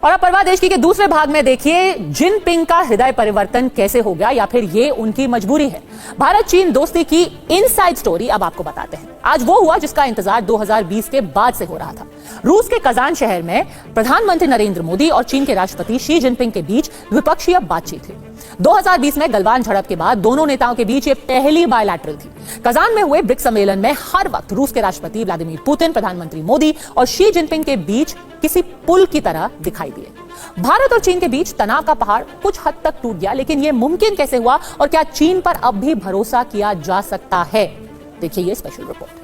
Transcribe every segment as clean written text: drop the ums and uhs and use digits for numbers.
और अब परवाह देश की के दूसरे भाग में देखिए जिनपिंग का हृदय परिवर्तन कैसे हो गया या फिर ये उनकी मजबूरी है। भारत चीन दोस्ती की इनसाइड स्टोरी अब आपको बताते हैं। आज वो हुआ जिसका इंतजार 2020 के बाद से हो रहा था। रूस के कजान शहर में प्रधानमंत्री नरेंद्र मोदी और चीन के राष्ट्रपति शी जिनपिंग के बीच द्विपक्षीय बातचीत हुई। 2020 में गलवान झड़प के बाद दोनों नेताओं के बीच ये पहली बायलैटरल थी। कजान में हुए ब्रिक्स सम्मेलन में हर वक्त रूस के राष्ट्रपति व्लादिमीर पुतिन, प्रधानमंत्री मोदी और शी जिनपिंग के बीच किसी पुल की तरह दिखाई दिए। भारत और चीन के बीच तनाव का पहाड़ कुछ हद तक टूट गया, लेकिन यह मुमकिन कैसे हुआ और क्या चीन पर अब भी भरोसा किया जा सकता है? देखिए ये स्पेशल रिपोर्ट।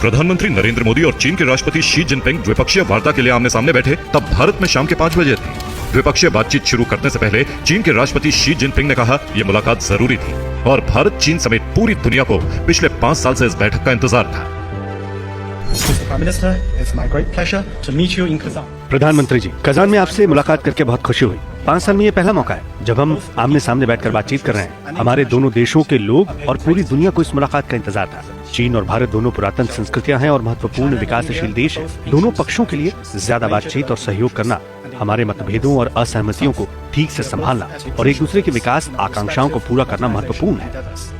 प्रधानमंत्री नरेंद्र मोदी और चीन के राष्ट्रपति शी जिनपिंग द्विपक्षीय वार्ता के लिए आमने सामने बैठे तब भारत में शाम के 5 बजे थे। द्विपक्षीय बातचीत शुरू करने से पहले चीन के राष्ट्रपति शी जिनपिंग ने कहा यह मुलाकात जरूरी थी और भारत चीन समेत पूरी दुनिया को पिछले 5 साल से इस बैठक का इंतजार था। प्रधानमंत्री जी, कजान में आपसे मुलाकात करके बहुत खुशी हुई। 5 साल में ये पहला मौका है जब हम आमने सामने बैठकर बातचीत कर रहे हैं। हमारे दोनों देशों के लोग और पूरी दुनिया को इस मुलाकात का इंतजार था। चीन और भारत दोनों पुरातन संस्कृतियां हैं और महत्वपूर्ण विकासशील देश हैं। दोनों पक्षों के लिए ज्यादा बातचीत और सहयोग करना, हमारे मतभेदों और असहमतियों को ठीक से संभालना और एक दूसरे की विकास आकांक्षाओं को पूरा करना महत्वपूर्ण है।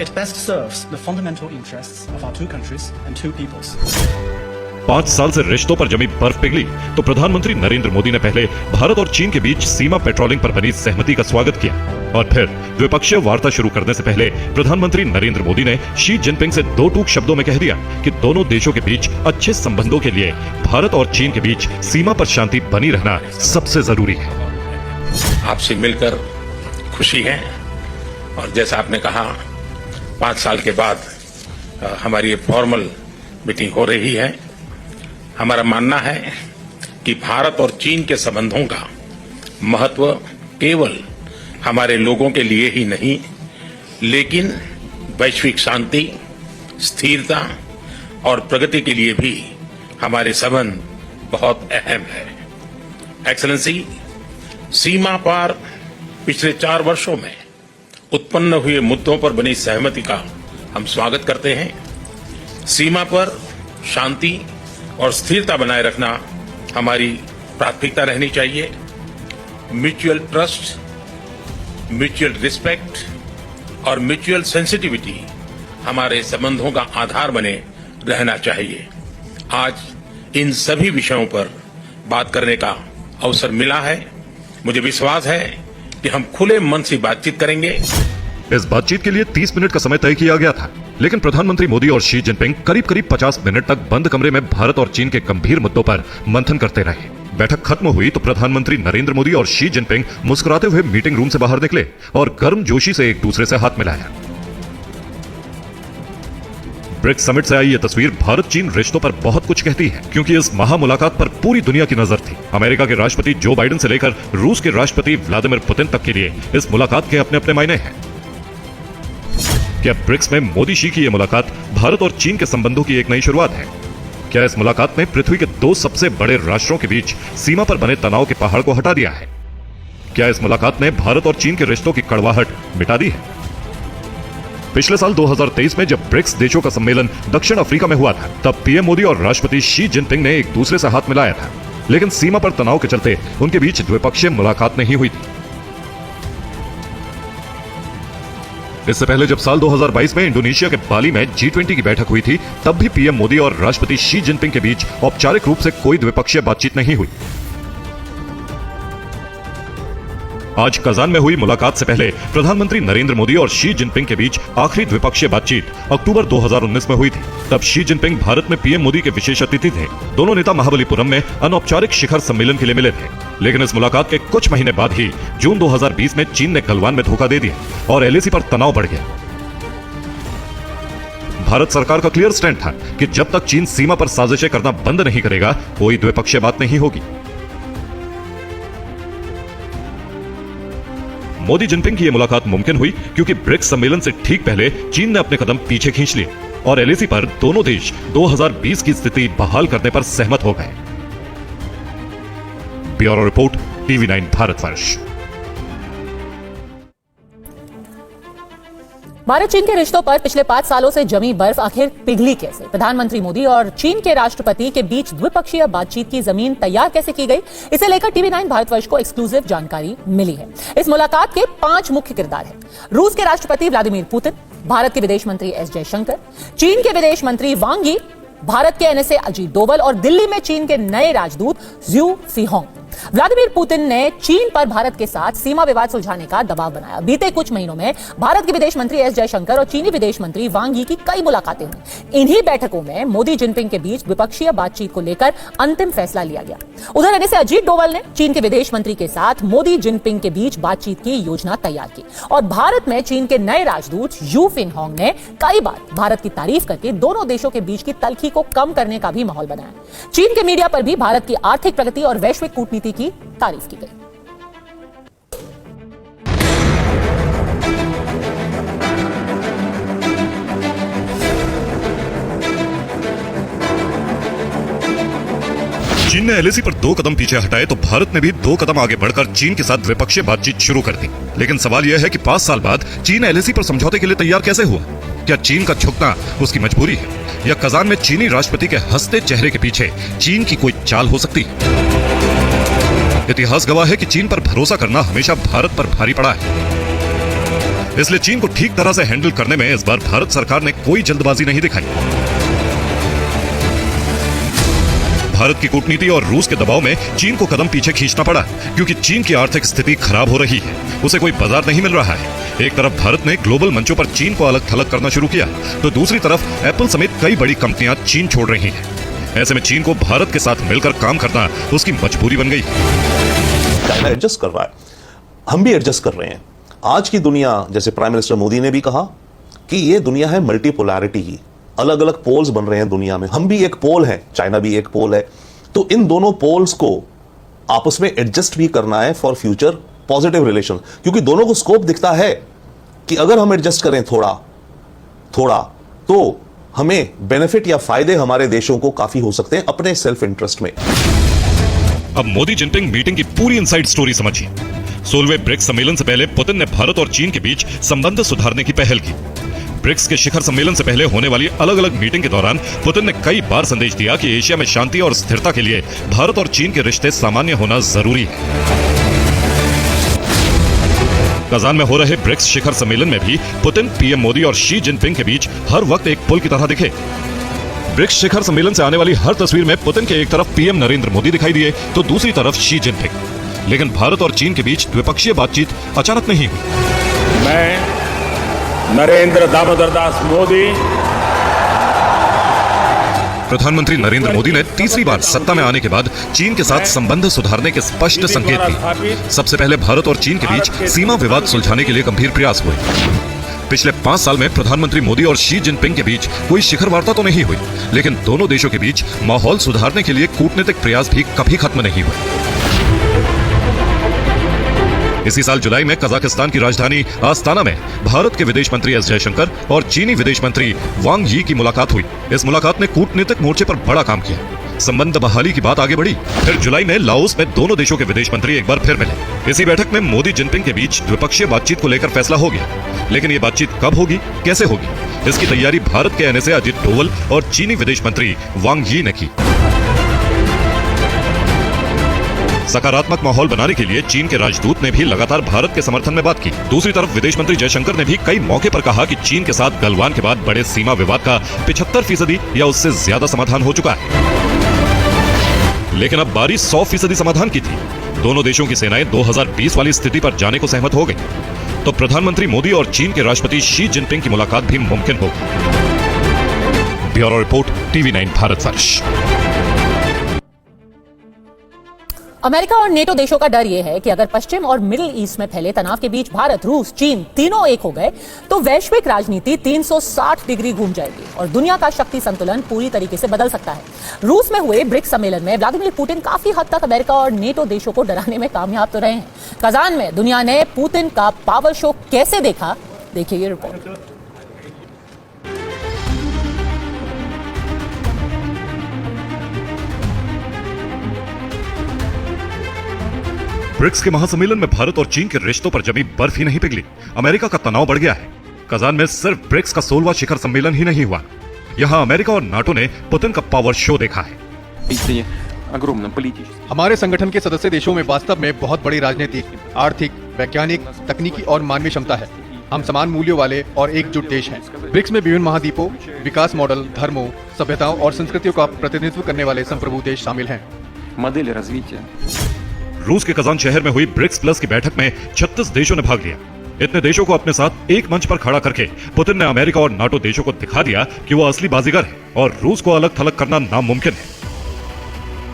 It best serves the fundamental interests of our two countries and two peoples. 5 साल से रिश्तों पर जमी बर्फ पिघली तो प्रधानमंत्री नरेंद्र मोदी ने पहले भारत और चीन के बीच सीमा पेट्रोलिंग पर बनी सहमति का स्वागत किया और फिर द्विपक्षीय वार्ता शुरू करने से पहले प्रधानमंत्री नरेंद्र मोदी ने शी जिनपिंग से 2 टूक शब्दों में कह दिया कि दोनों देशों के बीच अच्छे संबंधों के लिए भारत और चीन के बीच सीमा पर शांति बनी रहना सबसे जरूरी है। आपसे मिलकर खुशी है और जैसा आपने कहा 5 साल के बाद हमारी फॉर्मल मीटिंग हो रही है। हमारा मानना है कि भारत और चीन के संबंधों का महत्व केवल हमारे लोगों के लिए ही नहीं, लेकिन वैश्विक शांति, स्थिरता और प्रगति के लिए भी हमारे संबंध बहुत अहम है। एक्सेलेंसी, सीमा पार पिछले 4 वर्षों में उत्पन्न हुए मुद्दों पर बनी सहमति का हम स्वागत करते हैं। सीमा पर शांति और स्थिरता बनाए रखना हमारी प्राथमिकता रहनी चाहिए। म्यूचुअल ट्रस्ट, म्यूचुअल रिस्पेक्ट और म्यूचुअल सेंसिटिविटी हमारे संबंधों का आधार बने रहना चाहिए। आज इन सभी विषयों पर बात करने का अवसर मिला है। मुझे विश्वास है कि हम खुले मन से बातचीत करेंगे। इस बातचीत के लिए 30 मिनट का समय तय किया गया था, लेकिन प्रधानमंत्री मोदी और शी जिनपिंग करीब 50 मिनट तक बंद कमरे में भारत और चीन के गंभीर मुद्दों पर मंथन करते रहे। बैठक खत्म हुई तो प्रधानमंत्री नरेंद्र मोदी और शी जिनपिंग मुस्कुराते हुए मीटिंग रूम से बाहर निकले और गर्मजोशी से एक दूसरे से हाथ मिलाया। ब्रिक्स समिट से आई ये तस्वीर भारत चीन रिश्तों पर बहुत कुछ कहती है, क्योंकि इस महामुलाकात पर पूरी दुनिया की नजर थी। अमेरिका के राष्ट्रपति जो बाइडेन से लेकर रूस के राष्ट्रपति व्लादिमीर पुतिन तक के लिए इस मुलाकात के अपने अपने मायने हैं। क्या ब्रिक्स में मोदी शी की यह मुलाकात भारत और चीन के संबंधों की एक नई शुरुआत है? क्या इस मुलाकात ने पृथ्वी के 2 सबसे बड़े राष्ट्रों के बीच सीमा पर बने तनाव के पहाड़ को हटा दिया है? क्या इस मुलाकात ने भारत और चीन के रिश्तों की कड़वाहट मिटा दी है? पिछले साल 2023 में जब ब्रिक्स देशों का सम्मेलन दक्षिण अफ्रीका में हुआ था, तब पीएम मोदी और राष्ट्रपति शी जिनपिंग ने एक दूसरे से हाथ मिलाया था, लेकिन सीमा पर तनाव के चलते उनके बीच द्विपक्षीय मुलाकात नहीं हुई थी। इससे पहले जब साल 2022 में इंडोनेशिया के बाली में G20 की बैठक हुई थी, तब भी पीएम मोदी और राष्ट्रपति शी जिनपिंग के बीच औपचारिक रूप से कोई द्विपक्षीय बातचीत नहीं हुई। आज कजान में हुई मुलाकात से पहले प्रधानमंत्री नरेंद्र मोदी और शी जिनपिंग के बीच आखिरी द्विपक्षीय बातचीत अक्टूबर 2019 में हुई थी। तब शी जिनपिंग भारत में पीएम मोदी के विशेष अतिथि थे। दोनों नेता महाबलीपुरम में अनौपचारिक शिखर सम्मेलन के लिए मिले थे, लेकिन इस मुलाकात के कुछ महीने बाद ही जून 2020 में चीन ने गलवान में धोखा दे दिया और LAC पर तनाव बढ़ गया। भारत सरकार का क्लियर स्टैंड था कि जब तक चीन सीमा पर साजिशें करना बंद नहीं करेगा, कोई द्विपक्षीय बात नहीं होगी। मोदी जिनपिंग की यह मुलाकात मुमकिन हुई क्योंकि ब्रिक्स सम्मेलन से ठीक पहले चीन ने अपने कदम पीछे खींच लिए और LAC पर दोनों देश 2020 की स्थिति बहाल करने पर सहमत हो गए। Bureau report, TV9 Bharatvarsh. Bharat चीन के रिश्तों पर पिछले 5 सालों से जमी बर्फ आखिर पिघली कैसे? प्रधानमंत्री मोदी और चीन के राष्ट्रपति के बीच द्विपक्षीय बातचीत की जमीन तैयार कैसे की गई? इसे लेकर TV9 भारतवर्ष को एक्सक्लूसिव जानकारी मिली है। इस मुलाकात के 5 मुख्य किरदार हैं। रूस के राष्ट्रपति व्लादिमीर पुतिन, भारत के विदेश मंत्री एस जयशंकर, चीन के विदेश मंत्री वांग यी, भारत के NSA अजीत डोवल और दिल्ली में चीन के नए राजदूत ज्यू फीहोंग। व्लादिमीर पुतिन ने चीन पर भारत के साथ सीमा विवाद सुलझाने का दबाव बनाया। बीते कुछ महीनों में भारत के विदेश मंत्री एस जयशंकर और चीनी विदेश मंत्री वांग यी की कई मुलाकातें हुई। इन्हीं बैठकों में मोदी जिनपिंग के बीच द्विपक्षीय बातचीत को लेकर अंतिम फैसला लिया गया। उधर NSA अजीत डोवल ने चीन के विदेश मंत्री के साथ मोदी जिनपिंग के बीच बातचीत की योजना तैयार की और भारत में चीन के नए राजदूत यू फिनहोंग ने कई बार भारत की तारीफ करके दोनों देशों के बीच की तल्खी को कम करने का भी माहौल बनाया। चीन के मीडिया पर भी भारत की आर्थिक प्रगति और वैश्विक कूटनीति की तारीफ की गई। चीन ने LAC पर 2 कदम पीछे हटाए तो भारत ने भी 2 कदम आगे बढ़कर चीन के साथ द्विपक्षीय बातचीत शुरू कर दी। लेकिन सवाल यह है कि 5 साल बाद चीन LAC पर समझौते के लिए तैयार कैसे हुआ? क्या चीन का झुकना उसकी मजबूरी है या कजान में चीनी राष्ट्रपति के हंसते चेहरे के पीछे चीन की कोई चाल हो सकती है? इतिहास गवाह है कि चीन पर भरोसा करना हमेशा भारत पर भारी पड़ा है। इसलिए चीन को ठीक तरह से हैंडल करने में इस बार भारत सरकार ने कोई जल्दबाजी नहीं दिखाई। भारत की कूटनीति और रूस के दबाव में चीन को कदम पीछे खींचना पड़ा क्योंकि चीन की आर्थिक स्थिति खराब हो रही है, उसे कोई बाजार नहीं मिल रहा है। एक तरफ भारत ने ग्लोबल मंचों पर चीन को अलग थलग करना शुरू किया तो दूसरी तरफ एप्पल समेत कई बड़ी कंपनियां चीन छोड़ रही हैं। ऐसे में चीन को भारत के साथ मिलकर काम करना उसकी मजबूरी बन गई। चाइना एडजस्ट कर रहा है, हम भी एडजस्ट कर रहे हैं। आज की दुनिया, जैसे प्राइम मिनिस्टर मोदी ने भी कहा कि ये दुनिया है मल्टीपोलैरिटी की, अलग अलग पोल्स बन रहे हैं दुनिया में। हम भी एक पोल है, चाइना भी एक पोल है, तो इन दोनों पोल्स को आपस में एडजस्ट भी करना है फॉर फ्यूचर पॉजिटिव रिलेशन, क्योंकि दोनों को स्कोप दिखता है कि अगर हम एडजस्ट करें थोड़ा थोड़ा तो हमें बेनिफिट या फायदे हमारे देशों को काफी हो सकते हैं अपने सेल्फ इंटरेस्ट में। अब मोदी जिनपिंग मीटिंग की पूरी इनसाइड स्टोरी समझिए। 16वें ब्रिक्स सम्मेलन से पहले पुतिन ने भारत और चीन के बीच संबंध सुधारने की पहल की। ब्रिक्स के शिखर सम्मेलन से पहले होने वाली अलग अलग मीटिंग के दौरान पुतिन ने कई बार संदेश दिया कि एशिया में शांति और स्थिरता के लिए भारत और चीन के रिश्ते सामान्य होना जरूरी है। कजान में हो रहे ब्रिक्स शिखर सम्मेलन में भी पुतिन, पीएम मोदी और शी जिनपिंग के बीच हर वक्त एक पुल की तरह दिखे। ब्रिक्स शिखर सम्मेलन से आने वाली हर तस्वीर में पुतिन के एक तरफ पीएम नरेंद्र मोदी दिखाई दिए तो दूसरी तरफ शी जिनपिंग। लेकिन भारत और चीन के बीच द्विपक्षीय बातचीत अचानक नहीं हुई। मैं नरेंद्र दामोदर दास मोदी, प्रधानमंत्री नरेंद्र मोदी ने तीसरी बार सत्ता में आने के बाद चीन के साथ संबंध सुधारने के स्पष्ट संकेत दिए। सबसे पहले भारत और चीन के बीच सीमा विवाद सुलझाने के लिए गंभीर प्रयास हुए। पिछले 5 साल में प्रधानमंत्री मोदी और शी जिनपिंग के बीच कोई शिखर वार्ता तो नहीं हुई, लेकिन दोनों देशों के बीच माहौल सुधारने के लिए कूटनीतिक प्रयास भी कभी खत्म नहीं हुए। इसी साल जुलाई में कजाकिस्तान की राजधानी आस्ताना में भारत के विदेश मंत्री एस जयशंकर और चीनी विदेश मंत्री वांग यी की मुलाकात हुई। इस मुलाकात ने कूटनीतिक मोर्चे पर बड़ा काम किया। संबंध बहाली की बात आगे बढ़ी। फिर जुलाई में लाओस में दोनों देशों के विदेश मंत्री एक बार फिर मिले। इसी बैठक में मोदी जिनपिंग के बीच द्विपक्षीय बातचीत को लेकर फैसला हो गया। लेकिन ये बातचीत कब होगी, कैसे होगी, इसकी तैयारी भारत के NSA अजीत डोवल और चीनी विदेश मंत्री वांग यी ने की। सकारात्मक माहौल बनाने के लिए चीन के राजदूत ने भी लगातार भारत के समर्थन में बात की। दूसरी तरफ विदेश मंत्री जयशंकर ने भी कई मौके पर कहा कि चीन के साथ गलवान के बाद बड़े सीमा विवाद का 75% या उससे ज्यादा समाधान हो चुका है। लेकिन अब बारी 100% समाधान की थी। दोनों देशों की सेनाएं 2020 वाली स्थिति पर जाने को सहमत हो गई तो प्रधानमंत्री मोदी और चीन के राष्ट्रपति शी जिनपिंग की मुलाकात भी मुमकिन होगी। Bureau report, TV9 Bharatvarsh. America और नेटो देशों का डर यह है कि अगर पश्चिम और मिडिल ईस्ट में फैले तनाव के बीच भारत, रूस, चीन तीनों एक हो गए तो वैश्विक राजनीति 360 डिग्री घूम जाएगी और दुनिया का शक्ति संतुलन पूरी तरीके से बदल सकता है। रूस में हुए ब्रिक्स सम्मेलन में व्लादिमीर पुतिन काफी हद तक अमेरिका और नेटो देशों को डराने में कामयाब तो रहे हैं। कजान में दुनिया ने पुतिन का पावर शो कैसे देखा, देखिए ये रिपोर्ट। ब्रिक्स के महासम्मेलन में भारत और चीन के रिश्तों पर जमी बर्फ ही नहीं पिघली, अमेरिका का तनाव बढ़ गया है। कजान में सिर्फ ब्रिक्स का 16वां शिखर सम्मेलन ही नहीं हुआ, यहाँ अमेरिका और नाटो ने पुतिन का पावर शो देखा है। हमारे संगठन के सदस्य देशों में वास्तव में बहुत बड़ी राजनीतिक, आर्थिक, वैज्ञानिक, तकनीकी और मानवीय क्षमता है। हम समान मूल्यों वाले और एकजुट देश हैं। ब्रिक्स में विभिन्न महाद्वीपों, विकास मॉडल, धर्मों, सभ्यताओं और संस्कृतियों का प्रतिनिधित्व करने वाले संप्रभु देश शामिल हैं। रूस के कजान शहर में हुई ब्रिक्स प्लस की बैठक में 36 देशों ने भाग लिया। इतने देशों को अपने साथ एक मंच पर खड़ा करके पुतिन ने अमेरिका और नाटो देशों को दिखा दिया कि वो असली बाजीगर है और रूस को अलग थलग करना नामुमकिन है।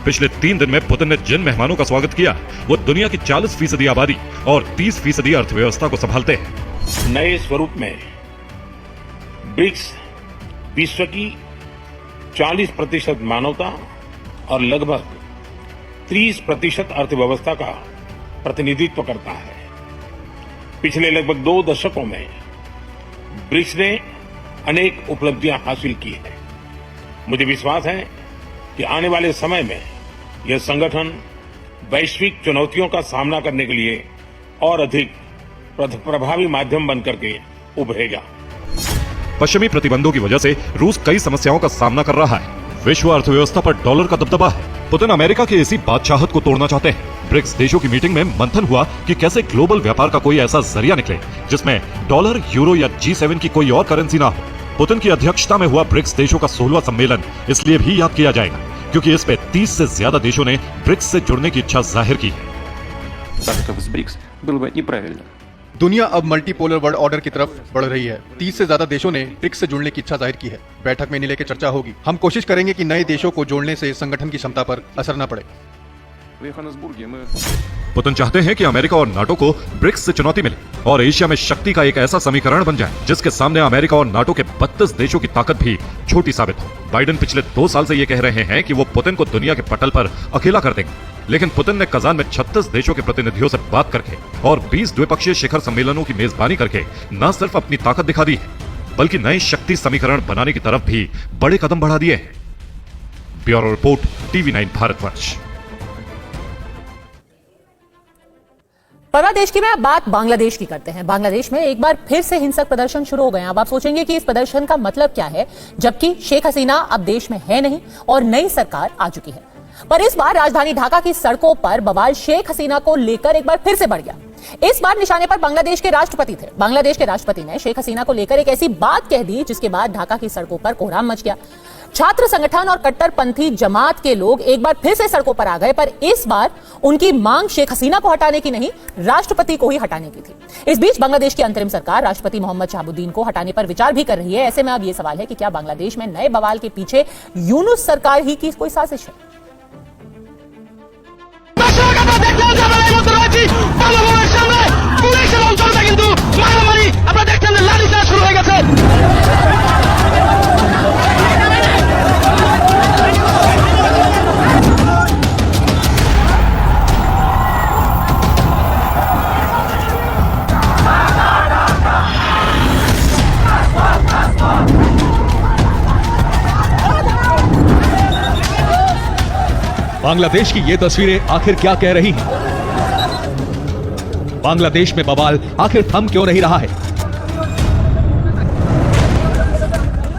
पिछले 3 दिन में पुतिन ने जिन मेहमानों का स्वागत किया वो दुनिया की 40% आबादी और 30% अर्थव्यवस्था को संभालते हैं। नए स्वरूप में ब्रिक्स विश्व की 40% मानवता और लगभग 30% अर्थव्यवस्था का प्रतिनिधित्व करता है। पिछले लगभग 2 दशकों में ब्रिक्स ने अनेक उपलब्धियां हासिल की हैं। मुझे विश्वास है कि आने वाले समय में यह संगठन वैश्विक चुनौतियों का सामना करने के लिए और अधिक प्रभावी माध्यम बनकर के उभरेगा। पश्चिमी प्रतिबंधों की वजह से रूस कई समस्याओं का सामना कर रहा है। विश्व अर्थव्यवस्था पर डॉलर का दबदबा है। पुतिन अमेरिका की इसी बादशाहत को तोड़ना चाहते हैं। ब्रिक्स देशों की मीटिंग में मंथन हुआ कि कैसे ग्लोबल व्यापार का कोई ऐसा जरिया निकले जिसमें डॉलर, यूरो या G7 की कोई और करेंसी ना हो। पुतिन की अध्यक्षता में हुआ ब्रिक्स देशों का 16वां सम्मेलन इसलिए भी याद किया जाएगा क्योंकि इस पे 30 से ज्यादा देशों ने ब्रिक्स से जुड़ने की इच्छा जाहिर की है। दुनिया अब मल्टीपोलर वर्ल्ड ऑर्डर की तरफ बढ़ रही है। 30 से ज्यादा देशों ने ब्रिक्स से जुड़ने की इच्छा जाहिर की है। बैठक में इन्हें लेकर चर्चा होगी। हम कोशिश करेंगे कि नए देशों को जोड़ने से संगठन की क्षमता पर असर न पड़े। पुतिन चाहते हैं कि अमेरिका और नाटो को ब्रिक्स से चुनौती मिले और एशिया में शक्ति का एक ऐसा समीकरण बन जाए जिसके सामने अमेरिका और नाटो के 32 देशों की ताकत भी छोटी साबित हो। बाइडेन पिछले 2 साल से ये कह रहे हैं कि वो पुतिन को दुनिया के पटल पर अकेला कर देंगे, लेकिन पुतिन ने कजान में 36 देशों के प्रतिनिधियों से बात करके और 20 द्विपक्षीय शिखर सम्मेलनों की मेजबानी करके न सिर्फ अपनी ताकत दिखा दी है बल्कि नए शक्ति समीकरण बनाने की तरफ भी बड़े कदम बढ़ा दिए हैं। Bureau report, TV9 Bharatvarsh. Bangladesh की में अब बात बांग्लादेश की करते हैं। बांग्लादेश में एक बार फिर से हिंसक प्रदर्शन शुरू हो गए। अब आप सोचेंगे कि इस प्रदर्शन का मतलब क्या है, जबकि शेख हसीना अब देश में है नहीं और नई सरकार आ चुकी है। पर इस बार राजधानी ढाका की सड़कों पर बवाल शेख हसीना को लेकर एक बार फिर से बढ़ गया। इस बार निशाने पर बांग्लादेश के राष्ट्रपति थे। बांग्लादेश के राष्ट्रपति ने शेख हसीना को लेकर एक ऐसी बात कह दी जिसके बाद ढाका की सड़कों पर कोहराम मच गया। छात्र संगठन और कट्टरपंथी जमात के लोग एक बार फिर से सड़कों पर आ गए, पर इस बार उनकी मांग शेख हसीना को हटाने की नहीं, राष्ट्रपति को ही हटाने की थी। इस बीच बांग्लादेश की अंतरिम सरकार राष्ट्रपति मोहम्मद शहाबुद्दीन को हटाने पर विचार भी कर रही है। ऐसे में अब यह सवाल है कि क्या बांग्लादेश में नए बवाल के पीछे यूनुस सरकार ही की कोई साजिश है? बांग्लादेश की ये तस्वीरें आखिर क्या कह रही हैं? बांग्लादेश में बवाल आखिर थम क्यों नहीं रहा है?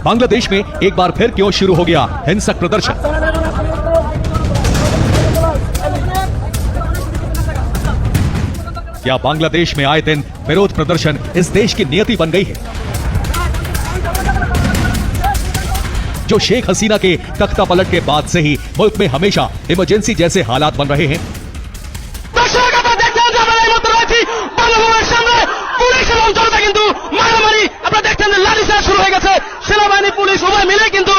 बांग्लादेश में एक बार फिर क्यों शुरू हो गया हिंसक प्रदर्शन? क्या बांग्लादेश में आए दिन विरोध प्रदर्शन इस देश की नियति बन गई है? जो शेख हसीना के तख्ता पलट के बाद से ही मुल्क में हमेशा इमरजेंसी जैसे हालात बन रहे हैं। শুরু হয়ে গেছে, সেনাবাহিনী পুলিশ উভয় মিলে কিন্তু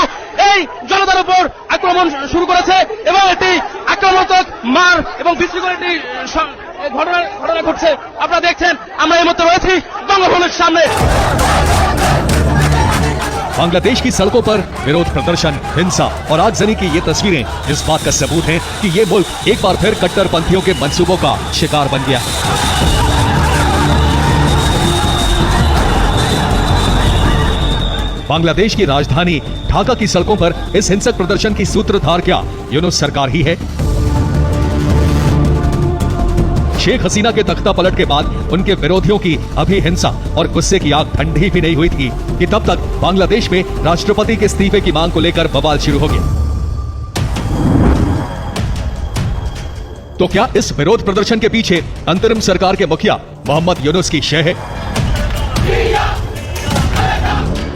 এই জনতার উপর আক্রমণ শুরু করেছে এবং একটি আক্রমণাত্মক মার এবং বিশৃঙ্খল একটি ঘটনা ঘটছে। আপনারা দেখছেন আমরা এই মুহূর্তে রয়েছি বঙ্গভবনের সামনে। बांग्लादेश की सड़कों पर विरोध प्रदर्शन, हिंसा और आगजनी की ये तस्वीरें इस बात का सबूत हैं कि ये मुल्क एक बार फिर कट्टरपंथियों के मंसूबों का शिकार बन गया है। बांग्लादेश की राजधानी ढाका की सड़कों पर इस हिंसक प्रदर्शन की सूत्रधार क्या यूनुस सरकार ही है? शेख हसीना के तख्ता पलट के बाद उनके विरोधियों की अभी हिंसा और गुस्से की आग ठंडी भी नहीं हुई थी कि तब तक बांग्लादेश में राष्ट्रपति के इस्तीफे की मांग को लेकर बवाल शुरू हो गया। तो क्या इस विरोध प्रदर्शन के पीछे अंतरिम सरकार के मुखिया मोहम्मद यूनुस की शय है?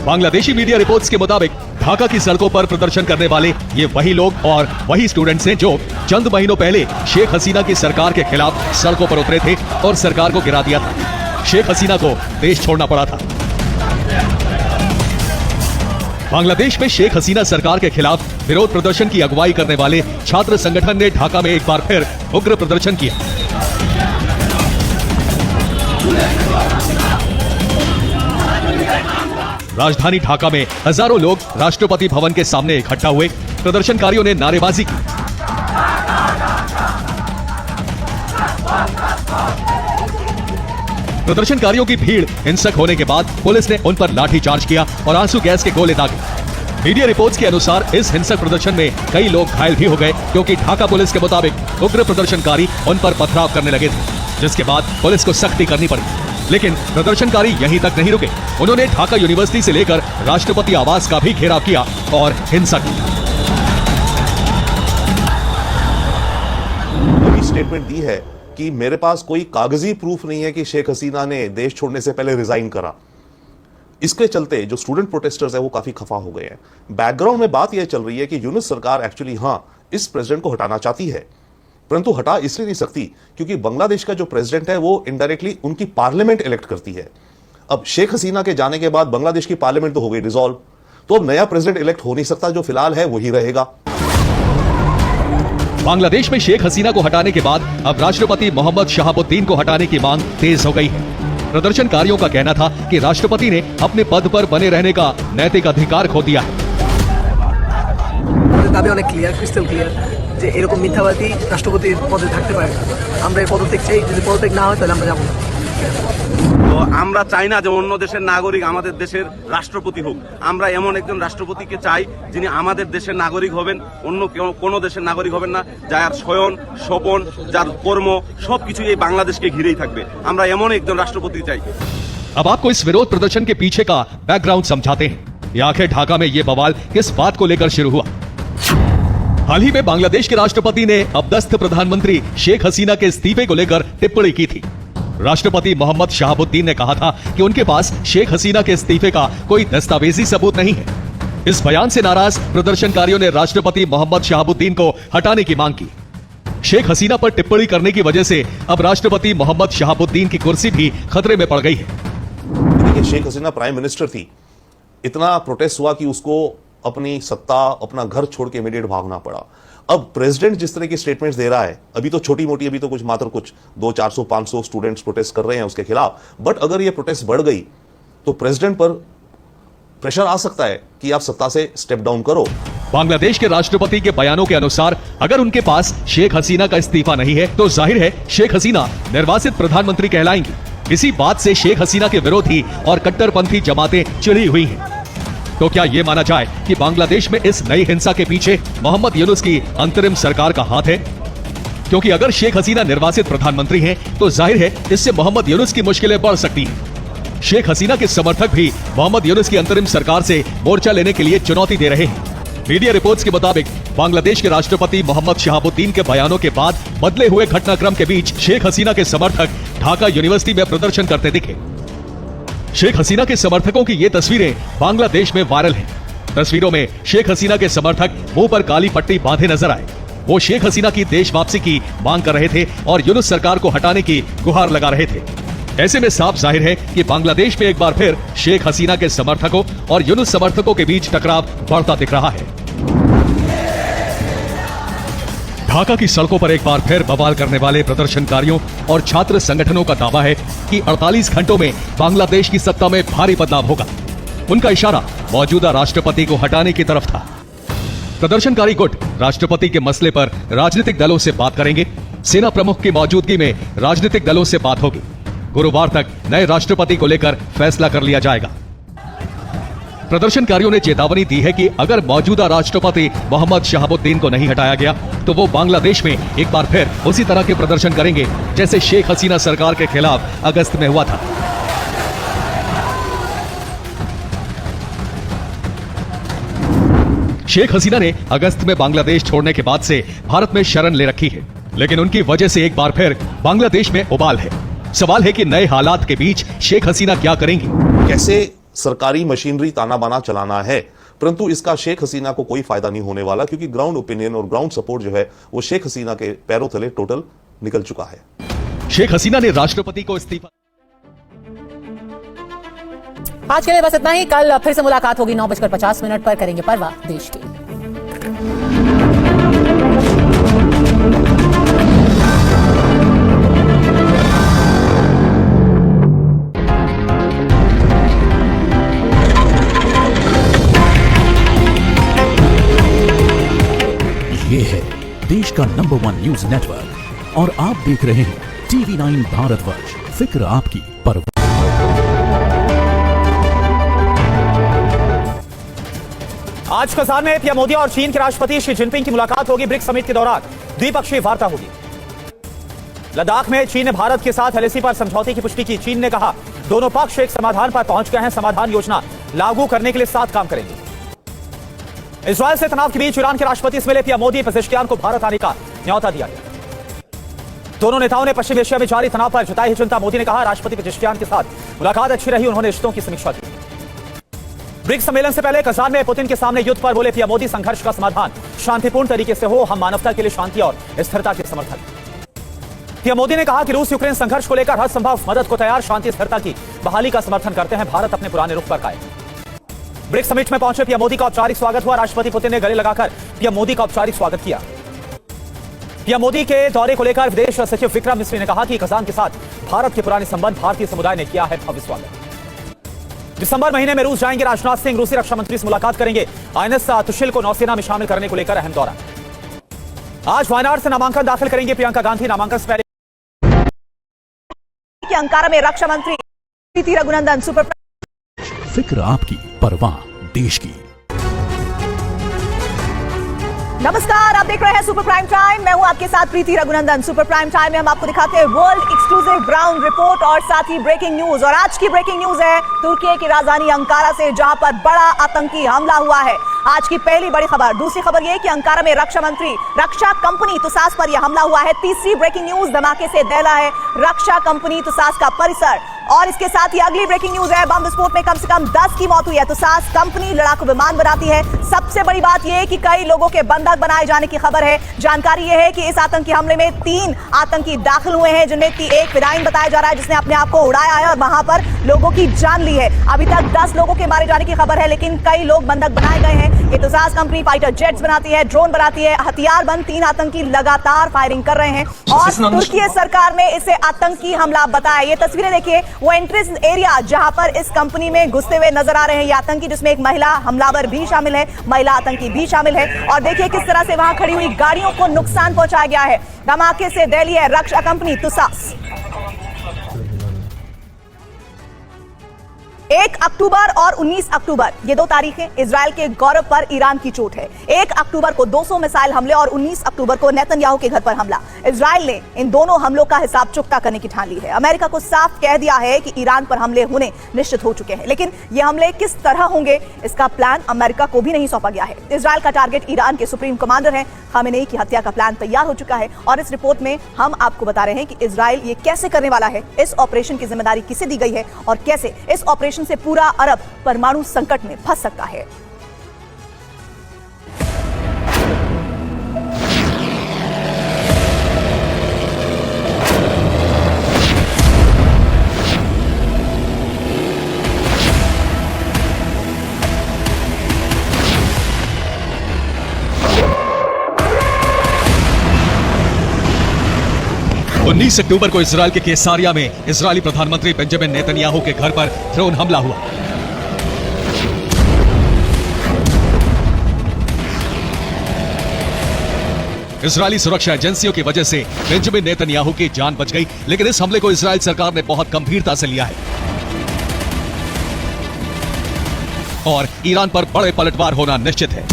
बांग्लादेशी मीडिया रिपोर्ट्स के मुताबिक ढाका की सड़कों पर प्रदर्शन करने वाले ये वही लोग और वही स्टूडेंट्स हैं जो चंद महीनों पहले शेख हसीना की सरकार के खिलाफ सड़कों पर उतरे थे और सरकार को गिरा दिया था। शेख हसीना को देश छोड़ना पड़ा था। बांग्लादेश में शेख हसीना सरकार के खिलाफ विरोध प्रदर्शन की अगुवाई करने वाले छात्र संगठन ने ढाका में एक बार फिर उग्र प्रदर्शन किया। राजधानी ढाका में हजारों लोग राष्ट्रपति भवन के सामने इकट्ठा हुए। प्रदर्शनकारियों ने नारेबाजी की। प्रदर्शनकारियों की भीड़ हिंसक होने के बाद पुलिस ने उन पर लाठीचार्ज किया और आंसू गैस के गोले दागे। मीडिया रिपोर्ट्स के अनुसार इस हिंसक प्रदर्शन में कई लोग घायल भी हो गए क्योंकि ढाका पुलिस के मुताबिक उग्र प्रदर्शनकारी उन पर पथराव करने लगे थे, जिसके बाद पुलिस को सख्ती करनी पड़ी। लेकिन प्रदर्शनकारी यहीं तक नहीं रुके। उन्होंने ढाका यूनिवर्सिटी से लेकर राष्ट्रपति आवास का भी घेराव किया और हिंसा की। स्टेटमेंट दी है कि मेरे पास कोई कागजी प्रूफ नहीं है कि शेख हसीना ने देश छोड़ने से पहले रिजाइन करा। इसके चलते जो स्टूडेंट प्रोटेस्टर्स है वो काफी खफा हो गए हैं। बैकग्राउंड में बात यह चल रही है कि यूनुस सरकार एक्चुअली इस प्रेसिडेंट को हटाना चाहती है, परंतु हटा इसलिए नहीं सकती क्योंकि बांग्लादेश का जो प्रेसिडेंट है वो इनडायरेक्टली उनकी पार्लियामेंट इलेक्ट करती है। अब शेख हसीना के जाने के बाद बांग्लादेश की पार्लियामेंट तो हो गई डिसॉल्व, तो अब नया प्रेसिडेंट इलेक्ट हो नहीं सकता, जो फिलहाल है वही रहेगा। बांग्लादेश में शेख हसीना को हटाने के बाद अब राष्ट्रपति मोहम्मद शहाबुद्दीन को हटाने की मांग तेज हो गई है। प्रदर्शनकारियों का कहना था कि राष्ट्रपति ने अपने पद पर बने रहने का नैतिक अधिकार खो दिया है। দাবি অনেক ক্লিয়ার, ক্রিস্টাল ক্লিয়ার যে এরকম মিথ্যাবাদী রাষ্ট্রপতির পদে থাকতে পারে। আমরা এই পদত্যাগ চাই, যদি পদত্যাগ না হয় তাহলে আমরা যাব না। তো আমরা চাই না যে অন্য দেশের নাগরিক আমাদের দেশের রাষ্ট্রপতি হোক। আমরা এমন একজন রাষ্ট্রপতিকে চাই যিনি আমাদের দেশের নাগরিক হবেন, অন্য কোনো দেশের নাগরিক হবেন না, যার শয়ন স্বপন যার কর্ম সবকিছু এই বাংলাদেশকে ঘিরেই থাকবে। আমরা এমন একজন রাষ্ট্রপতি চাই। अब आपको इस विरोध प्रदर्शन के पीछे का बैकग्राउंड समझाते हैं। ये आखिर ढाका में ये बवाल किस बात को लेकर शुरू हुआ? हाल ही में बांग्लादेश के राष्ट्रपति ने अपदस्थ प्रधानमंत्री शेख हसीना के इस्तीफे को लेकर टिप्पणी की थी। राष्ट्रपति मोहम्मद शहाबुद्दीन ने कहा था कि उनके पास शेख हसीना के इस्तीफे का कोई दस्तावेजी सबूत नहीं है। इस बयान से नाराज प्रदर्शनकारियों ने राष्ट्रपति मोहम्मद शहाबुद्दीन को हटाने की मांग की। शेख हसीना पर टिप्पणी करने की वजह से अब राष्ट्रपति मोहम्मद शहाबुद्दीन की कुर्सी भी खतरे में पड़ गई है। देखिए, शेख हसीना प्राइम मिनिस्टर थी, इतना प्रोटेस्ट हुआ कि उसको अपनी सत्ता, अपना घर छोड़ के इमीडिएट भागना पड़ा। अब प्रेसिडेंट जिस तरह की स्टेटमेंट्स दे रहा है, अभी तो छोटी मोटी, अभी तो कुछ मात्र कुछ 200, 400, 500 स्टूडेंट्स प्रोटेस्ट कर रहे हैं उसके खिलाफ, बट अगर ये प्रोटेस्ट बढ़ गई तो प्रेसिडेंट पर प्रेशर आ सकता है कि आप सत्ता से स्टेप डाउन करो। बांग्लादेश के राष्ट्रपति के बयानों के अनुसार अगर उनके पास शेख हसीना का इस्तीफा नहीं है तो जाहिर है शेख हसीना निर्वासित प्रधानमंत्री कहलाएंगी। इसी बात से शेख हसीना के विरोधी और कट्टरपंथी जमातें चिढ़ी हुई हैं। तो क्या यह माना जाए कि बांग्लादेश में इस नई हिंसा के पीछे मोहम्मद यूनुस की अंतरिम सरकार का हाथ है? क्योंकि अगर शेख हसीना निर्वासित प्रधानमंत्री हैं तो जाहिर है इससे मोहम्मद यूनुस की मुश्किलें बढ़ सकती हैं। शेख हसीना के समर्थक भी मोहम्मद यूनुस की अंतरिम सरकार से मोर्चा लेने के लिए चुनौती दे रहे हैं। मीडिया रिपोर्ट्स के मुताबिक बांग्लादेश के राष्ट्रपति मोहम्मद शहाबुद्दीन के बयानों के बाद बदले हुए घटनाक्रम के बीच शेख हसीना के समर्थक ढाका यूनिवर्सिटी में प्रदर्शन करते दिखे। शेख हसीना के समर्थकों की ये तस्वीरें बांग्लादेश में वायरल हैं। तस्वीरों में शेख हसीना के समर्थक मुंह पर काली पट्टी बांधे नजर आए। वो शेख हसीना की देश वापसी की मांग कर रहे थे और यूनुस सरकार को हटाने की गुहार लगा रहे थे। ऐसे में साफ जाहिर है कि बांग्लादेश में एक बार फिर शेख हसीना के समर्थकों और यूनुस समर्थकों के बीच टकराव बढ़ता दिख रहा है। ढाका की सड़कों पर एक बार फिर बवाल करने वाले प्रदर्शनकारियों और छात्र संगठनों का दावा है कि 48 घंटों में बांग्लादेश की सत्ता में भारी बदलाव होगा। उनका इशारा मौजूदा राष्ट्रपति को हटाने की तरफ था। प्रदर्शनकारी गुट राष्ट्रपति के मसले पर राजनीतिक दलों से बात करेंगे। सेना प्रमुख की मौजूदगी में राजनीतिक दलों से बात होगी। गुरुवार तक नए राष्ट्रपति को लेकर फैसला कर लिया जाएगा। प्रदर्शनकारियों ने चेतावनी दी है कि अगर मौजूदा राष्ट्रपति मोहम्मद शहाबुद्दीन को नहीं हटाया गया तो वो बांग्लादेश में एक बार फिर उसी तरह के प्रदर्शन करेंगे जैसे शेख हसीना सरकार के खिलाफ अगस्त में हुआ था। शेख हसीना ने अगस्त में बांग्लादेश छोड़ने के बाद से भारत में शरण ले रखी है, लेकिन उनकी वजह से एक बार फिर बांग्लादेश में उबाल है। सवाल है कि नए हालात के बीच शेख हसीना क्या करेंगी। कैसे सरकारी मशीनरी ताना बाना चलाना है, परंतु इसका शेख हसीना को कोई फायदा नहीं होने वाला, क्योंकि ग्राउंड ओपिनियन और ग्राउंड सपोर्ट जो है वो शेख हसीना के पैरों तले टोटल निकल चुका है। शेख हसीना ने राष्ट्रपति को इस्तीफा। आज के लिए बस इतना ही। कल फिर से मुलाकात होगी 9:50 पर। करेंगे परवाह देश की। ये है देश का नंबर 1 न्यूज नेटवर्क और आप देख रहे हैं TV9 भारतवर्ष। फिक्र आपकी, परवाह। आज कजान में पीएम मोदी और चीन के राष्ट्रपति शी जिनपिंग की मुलाकात होगी। ब्रिक्स समिट के दौरान द्विपक्षीय वार्ता होगी। लद्दाख में चीन ने भारत के साथ LAC पर समझौते की पुष्टि की। चीन ने कहा दोनों पक्ष एक समाधान पर पहुंच गए हैं, समाधान योजना लागू करने के लिए साथ काम करेंगे। इजरायल से तनाव के बीच ईरान के राष्ट्रपति से मिले पीएम मोदी। पेजेश्कियान को भारत आने का न्यौता दिया गया। दोनों नेताओं ने पश्चिम एशिया में जारी तनाव पर जताई है चिंता। मोदी ने कहा राष्ट्रपति पेजेश्कियान के साथ मुलाकात अच्छी रही, उन्होंने रिश्तों की समीक्षा की। ब्रिक्स सम्मेलन से पहले कजान में पुतिन के सामने युद्ध पर बोले पीएम मोदी संघर्ष का समाधान शांतिपूर्ण तरीके से हो, हम मानवता के लिए शांति और स्थिरता के समर्थक। पीएम मोदी ने कहा कि रूस यूक्रेन संघर्ष को लेकर हर संभव मदद को तैयार, शांति स्थिरता की बहाली का समर्थन करते हैं, भारत अपने पुराने रुख पर कायम। ब्रिक्स समिट में पहुंचे पीएम मोदी का औपचारिक स्वागत हुआ। राष्ट्रपति पुतिन ने गले लगाकर पीएम मोदी का औपचारिक स्वागत किया। पीएम मोदी के दौरे को लेकर विदेश सचिव विक्रम मिस्री ने कहा कि कजान के साथ भारत के पुराने संबंध, भारतीय समुदाय ने किया है भव्य स्वागत। दिसंबर महीने में रूस जाएंगे राजनाथ सिंह, रूसी रक्षा मंत्री से मुलाकात करेंगे। INS तुशिल को नौसेना में शामिल करने को लेकर अहम दौरा। आज वायनाड से नामांकन दाखिल करेंगे प्रियंका गांधी। नामांकन से पहले अंकारा में रक्षा मंत्री प्रीति रघुनंदन सुपर। फिक्र आपकी, परवाह देश की। नमस्कार, आप देख रहे हैं सुपर प्राइम टाइम। मैं हूं आपके साथ प्रीति रघुनंदन। सुपर प्राइम टाइम में हम आपको दिखाते हैं वर्ल्ड एक्सक्लूसिव ग्राउंड रिपोर्ट और साथ ही ब्रेकिंग न्यूज। और आज की ब्रेकिंग न्यूज है तुर्की की राजधानी अंकारा से, जहां पर बड़ा आतंकी हमला हुआ है। आज की पहली बड़ी खबर। दूसरी खबर यह कि अंकारा में रक्षा कंपनी तुसास पर यह हमला हुआ है। तीसरी ब्रेकिंग न्यूज, धमाके से दहला है रक्षा कंपनी तुसास का परिसर। और इसके साथ ही अगली ब्रेकिंग न्यूज है बम विस्फोट में कम से कम 10 की मौत हुई है। तुसास कंपनी लड़ाकू विमान बनाती है। सबसे बड़ी बात यह है कि कई लोगों के बंधक बनाए जाने की खबर है। जानकारी यह है कि इस आतंकी हमले में 3 आतंकी दाखिल हुए हैं, जिनमें एक फिदाइन बताया जा रहा है जिसने अपने आप को उड़ाया है और वहां पर लोगों की जान ली है। अभी तक 10 लोगों के मारे जाने की खबर है, लेकिन कई लोग बंधक बनाए गए हैं। ये तुसास कंपनी फाइटर जेट्स बनाती है, ड्रोन बनाती है। हथियारबंद 3 आतंकी लगातार फायरिंग कर रहे हैं और तुर्की सरकार ने इसे आतंकी हमला बताया। ये तस्वीरें देखिए, वो एंट्रेंस एरिया जहां पर इस कंपनी में घुसते हुए नजर आ रहे हैं ये आतंकी, जिसमें एक महिला हमलावर भी शामिल है, महिला आतंकी भी शामिल है। और देखिए किस तरह से वहां खड़ी हुई गाड़ियों को नुकसान पहुंचाया गया है। धमाके से दहली है रक्षा कंपनी तुसास। 1 अक्टूबर और 19 अक्टूबर ये 2 तारीखें इजरायल के गौरव पर ईरान की चोट है। 1 अक्टूबर को 200 मिसाइल हमले और 19 अक्टूबर को नेतन्याहू के घर पर हमला। इजरायल ने इन दोनों हमलों का हिसाब चुकता करने की ठान ली है। अमेरिका को साफ कह दिया है कि ईरान पर हमले होने निश्चित हो चुके हैं, लेकिन ये हमले किस तरह होंगे इसका प्लान अमेरिका को भी नहीं सौंपा गया है। इजरायल का टारगेट ईरान के सुप्रीम कमांडर हैं। खामेनेई की हत्या का प्लान तैयार हो चुका है और इस रिपोर्ट में हम आपको बता रहे हैं कि इजरायल ये कैसे करने वाला है, इस ऑपरेशन की जिम्मेदारी किसे दी गई है और कैसे इस ऑपरेशन से पूरा अरब परमाणु संकट में फंस सकता है। उन्नीस अक्टूबर को इजरायल के केसारिया में इजरायली प्रधानमंत्री बेंजामिन नेतन्याहू के घर पर ड्रोन हमला हुआ। इजरायली सुरक्षा एजेंसियों की वजह से बेंजामिन नेतन्याहू की जान बच गई, लेकिन इस हमले को इजरायल सरकार ने बहुत गंभीरता से लिया है। और ईरान पर बड़े पलटवार होना निश्चित है।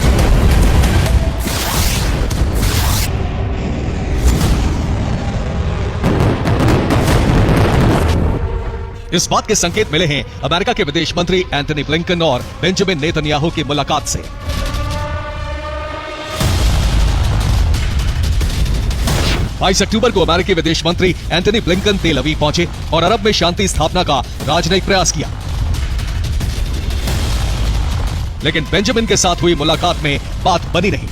इस बात के संकेत मिले हैं अमेरिका के विदेश मंत्री एंथनी ब्लिंकन और बेंजामिन नेतन्याहू की मुलाकात से। 22 अक्टूबर को अमेरिकी विदेश मंत्री एंथनी ब्लिंकन तेल अवीव पहुंचे और अरब में शांति स्थापना का राजनयिक प्रयास किया, लेकिन बेंजामिन के साथ हुई मुलाकात में बात बनी नहीं।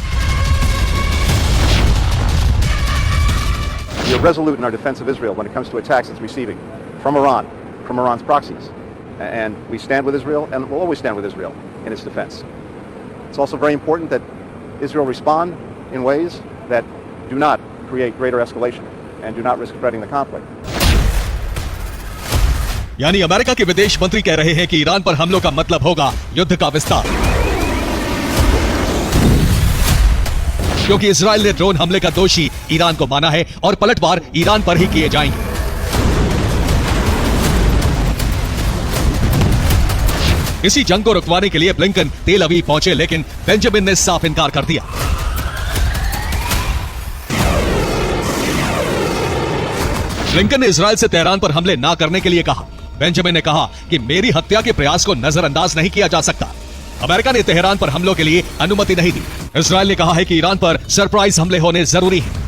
We are resolute in our defense of Israel when it comes to attacks it's receiving from Iran, from Iran's proxies. And we stand with Israel and will always stand with Israel in its defense. It's also very important that Israel respond in ways that do not create greater escalation and do not risk spreading the conflict. यानी America के विदेश मंत्री कह रहे हैं कि Iran पर हमलों का मतलब होगा युद्ध का विस्तार, क्योंकि इजराइल ने ड्रोन हमले का दोषी ईरान को माना है और पलटवार ईरान पर ही किए जाएंगे। इसी जंग को रुकवाने के लिए ब्लिंकन तेल अवीव पहुंचे, लेकिन बेंजामिन ने साफ इनकार कर दिया। ब्लिंकन ने इजराइल से तेहरान पर हमले ना करने के लिए कहा। बेंजामिन ने कहा कि मेरी हत्या के प्रयास को नजरअंदाज नहीं किया जा सकता। अमेरिका ने तेहरान पर हमलों के लिए अनुमति नहीं दी। इजराइल ने कहा है कि ईरान पर सरप्राइज हमले होने जरूरी हैं।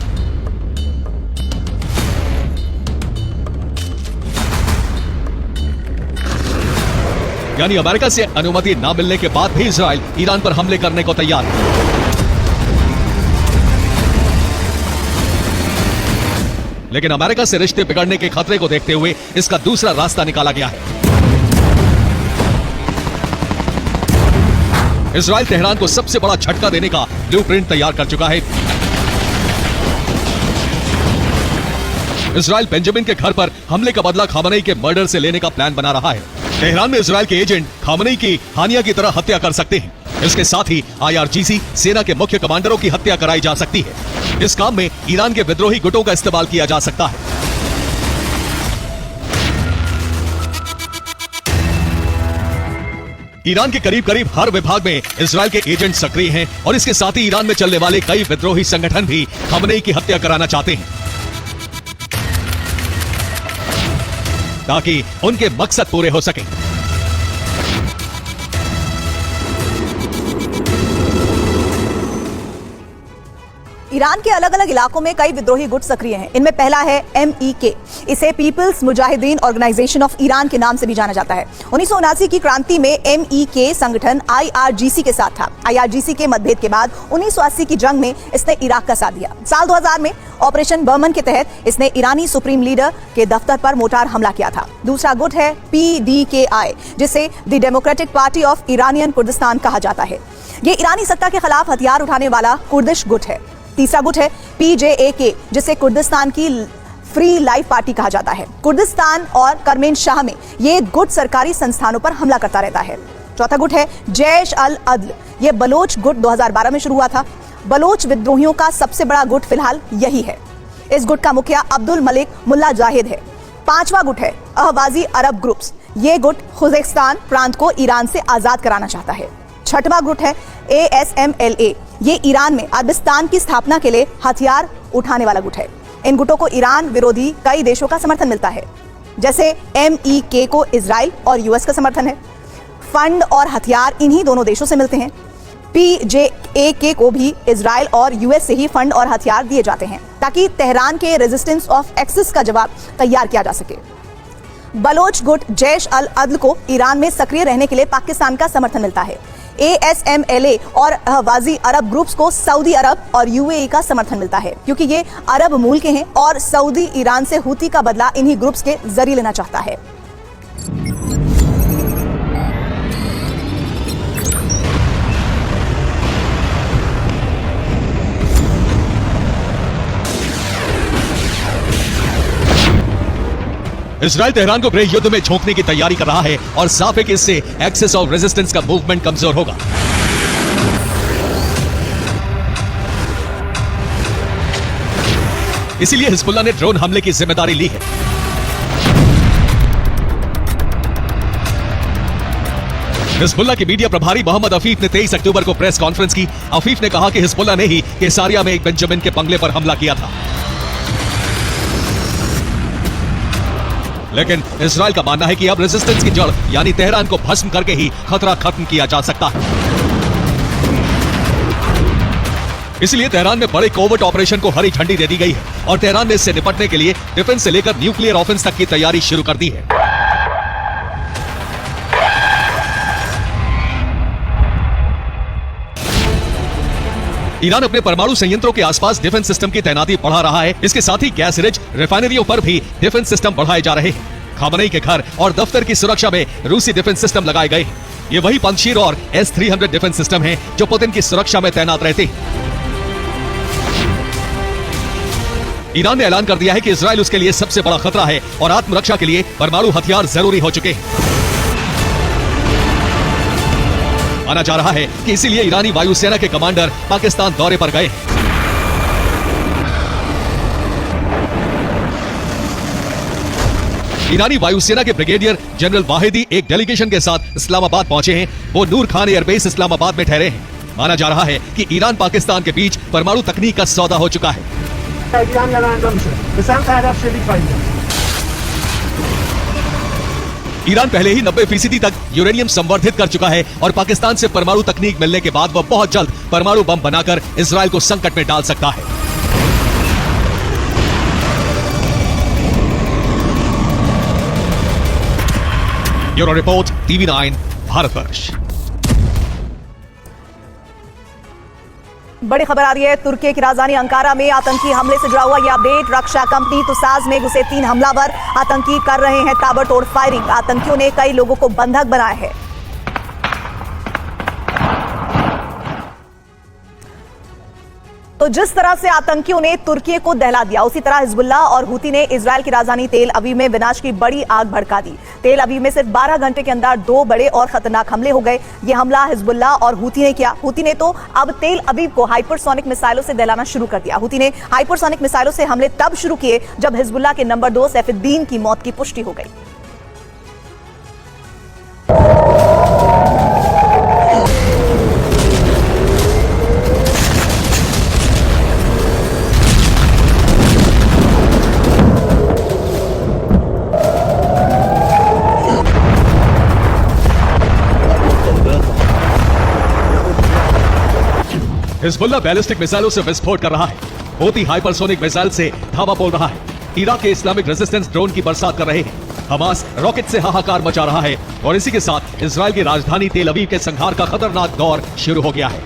यानी अमेरिका से अनुमति न मिलने के बाद भी इजराइल ईरान पर हमले करने को तैयार है। लेकिन अमेरिका से रिश्ते बिगड़ने के खतरे को देखते हुए इसका दूसरा रास्ता निकाला गया है। इजराइल तेहरान को सबसे बड़ा झटका देने का ब्लूप्रिंट तैयार कर चुका है। इजराइल बेंजामिन के घर पर हमले का बदला खामनेई के मर्डर से लेने का प्लान बना रहा है। तेहरान में इजराइल के एजेंट खामनेई की हानिया की तरह हत्या कर सकते हैं। इसके साथ ही IRGC सेना के मुख्य कमांडरों की हत्या कराई जा सकती है। इस काम में ईरान के विद्रोही गुटों का इस्तेमाल किया जा सकता है। ईरान के करीब करीब हर विभाग में इजराइल के एजेंट सक्रिय हैं और इसके साथ ही ईरान में चलने वाले कई विद्रोही संगठन भी खामनेई की हत्या कराना चाहते हैं, ताकि उनके मकसद पूरे हो सके। ईरान के अलग अलग इलाकों में कई विद्रोही गुट सक्रिय हैं। इनमें पहला है MEK। इसे People's Mujahideen Organization of Iran के नाम से भी जाना जाता है। 1979 की क्रांति में MEK संगठन IRGC के साथ था। IRGC के मतभेद के बाद 1980 की जंग में इसने इराक का साथ दिया। साल 2000 में ऑपरेशन बर्मन के तहत इसने ईरानी सुप्रीम लीडर के दफ्तर पर मोटार हमला किया था। दूसरा गुट है PDKI, जिसे the democratic party of Iranian Kurdistan कहा जाता है। ये ईरानी सत्ता के खिलाफ हथियार उठाने वाला कुर्दिश गुट है। तीसरा गुट है PJAK, जिसे कुर्दिस्तान की फ्री लाइफ पार्टी कहा जाता है। कुर्दिस्तान और करमेन शाह में ये गुट सरकारी संस्थानों पर हमला करता रहता है। चौथा गुट है जैश अल अदल। ये बलोच गुट 2012 में शुरू हुआ था। बलोच विद्रोहियों का सबसे बड़ा गुट फिलहाल यही है। इस गुट का मुखिया अब्दुल मलिक मुल्ला जाहिद है। पांचवा गुट है अहवाजी अरब ग्रुप्स। ये गुट खुजेस्तान प्रांत को ईरान से आजाद कराना चाहता है। छठवां गुट है ASMLA। ये ईरान में अरबिस्तान की स्थापना के लिए हथियार उठाने वाला गुट है। इन गुटों को ईरान विरोधी कई देशों का समर्थन मिलता है, जैसे MEK को इजराइल और US का समर्थन है। फंड और हथियार इन्हीं दोनों देशों से मिलते हैं। PJAK को भी इजराइल और US से ही फंड और हथियार दिए जाते हैं, ताकि तेहरान के रेजिस्टेंस ऑफ एक्सिस का जवाब तैयार किया जा सके। बलोच गुट जैश अल अदल को ईरान में सक्रिय रहने के लिए पाकिस्तान का समर्थन मिलता है। ASMLA और अहवाजी अरब ग्रुप्स को सऊदी अरब और UAE का समर्थन मिलता है, क्योंकि ये अरब मूल के हैं और सऊदी ईरान से हूती का बदला इन्हीं ग्रुप्स के जरिए लेना चाहता है। इजराइल तेहरान को गृह युद्ध में झोंकने की तैयारी कर रहा है और साफ है कि इससे एक्सेस ऑफ रेजिस्टेंस का मूवमेंट कमजोर होगा। इसीलिए हिजबुल्लाह ने ड्रोन हमले की जिम्मेदारी ली है। हिजबुल्लाह के मीडिया प्रभारी मोहम्मद अफीफ ने 23 अक्टूबर को प्रेस कॉन्फ्रेंस की। अफीफ ने कहा कि हिजबुल्लाह ने ही केसारिया में एक बेंजामिन के बंगले पर हमला किया था, लेकिन इजराइल का मानना है कि अब रेजिस्टेंस की जड़ यानी तेहरान को भस्म करके ही खतरा खत्म किया जा सकता है। इसलिए तेहरान में बड़े कोवर्ट ऑपरेशन को हरी झंडी दे दी गई है और तेहरान ने इससे निपटने के लिए डिफेंस से लेकर न्यूक्लियर ऑफेंस तक की तैयारी शुरू कर दी है। ईरान अपने परमाणु संयंत्रों के आसपास डिफेंस सिस्टम की तैनाती बढ़ा रहा है। इसके साथ ही गैस रिज रिफाइनरियों पर भी डिफेंस सिस्टम बढ़ाए जा रहे हैं। खामनेई के घर और दफ्तर की सुरक्षा में रूसी डिफेंस सिस्टम लगाए गए हैं। ये वही पंजशीर और S-300 डिफेंस सिस्टम हैं जो पुतिन की सुरक्षा में तैनात रहते हैं। ईरान ने ऐलान कर दिया है कि इजराइल उसके लिए सबसे बड़ा खतरा है और आत्मरक्षा के लिए परमाणु हथियार जरूरी हो चुके हैं। माना जा रहा है कि इसीलिए ईरानी वायुसेना के कमांडर पाकिस्तान दौरे पर गए। ईरानी वायुसेना के ब्रिगेडियर जनरल वाहिदी एक डेलीगेशन के साथ इस्लामाबाद पहुंचे हैं। वो नूर खान एयरबेस इस्लामाबाद में ठहरे हैं। माना जा रहा है कि ईरान पाकिस्तान के बीच परमाणु तकनीक का सौदा हो चुका है। ईरान पहले ही 90% तक यूरेनियम संवर्धित कर चुका है और पाकिस्तान से परमाणु तकनीक मिलने के बाद वह बहुत जल्द परमाणु बम बनाकर इजराइल को संकट में डाल सकता है। Bureau report, TV9 Bharatvarsh. बड़ी खबर आ रही है तुर्की की राजधानी अंकारा में आतंकी हमले से जुड़ा हुआ यह अपडेट। रक्षा कंपनी तुसाज में घुसे 3 हमलावर आतंकी कर रहे हैं ताबड़तोड़ फायरिंग। आतंकियों ने कई लोगों को बंधक बनाया है। तो जिस तरह से आतंकियों ने तुर्की को दहला दिया, उसी तरह हिजबुल्लाह और हूती ने इजराइल की राजधानी तेल अवीव में विनाश की बड़ी आग भड़का दी। तेल अवीव में सिर्फ 12 घंटे के अंदर 2 बड़े और खतरनाक हमले हो गए। यह हमला हिजबुल्लाह और हूती ने किया। हूती ने तो अब तेल अवीव को हाइपरसोनिक मिसाइलों से दहलाना शुरू कर दिया। हूती ने हाइपरसोनिक मिसाइलों से हमले तब शुरू किए जब हिजबुल्लाह के नंबर 2 सैफुद्दीन की मौत की पुष्टि हो गई। हिजबुल्लाह बैलिस्टिक मिसाइलों से विस्फोट कर रहा है। हूती हाइपरसोनिक मिसाइल से धावा बोल रहा है। इराक के इस्लामिक रेजिस्टेंस ड्रोन की बरसात कर रहे हैं। हमास रॉकेट से हाहाकार मचा रहा है और इसी के साथ इजराइल की राजधानी तेल अवीव के संहार का खतरनाक दौर शुरू हो गया है।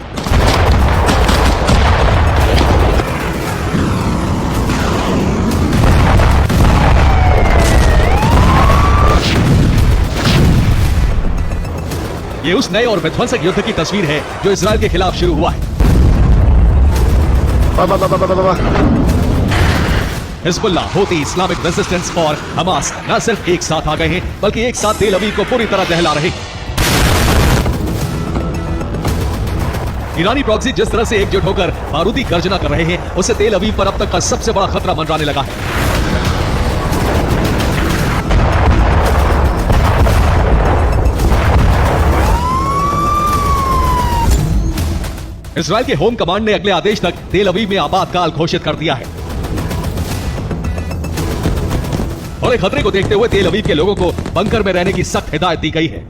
ये उस नए और विध्वंसक युद्ध की तस्वीर है जो इजराइल के खिलाफ शुरू हुआ है। हिजबुल्लाह, हूती, इस्लामिक रेजिस्टेंस और हमास न सिर्फ एक साथ आ गए हैं बल्कि एक साथ तेल अवीव को पूरी तरह दहला रहे हैं। ईरानी प्रॉक्सी जिस तरह से एकजुट होकर बारूदी गर्जना कर रहे हैं, उससे तेल अवीव पर अब तक का सबसे बड़ा खतरा मंडराने लगा है। इजराइल के होम कमांड ने अगले आदेश तक तेल अवीव में आपातकाल घोषित कर दिया है। बड़े खतरे को देखते हुए तेल अवीव के लोगों को बंकर में रहने की सख्त हिदायत दी गई है।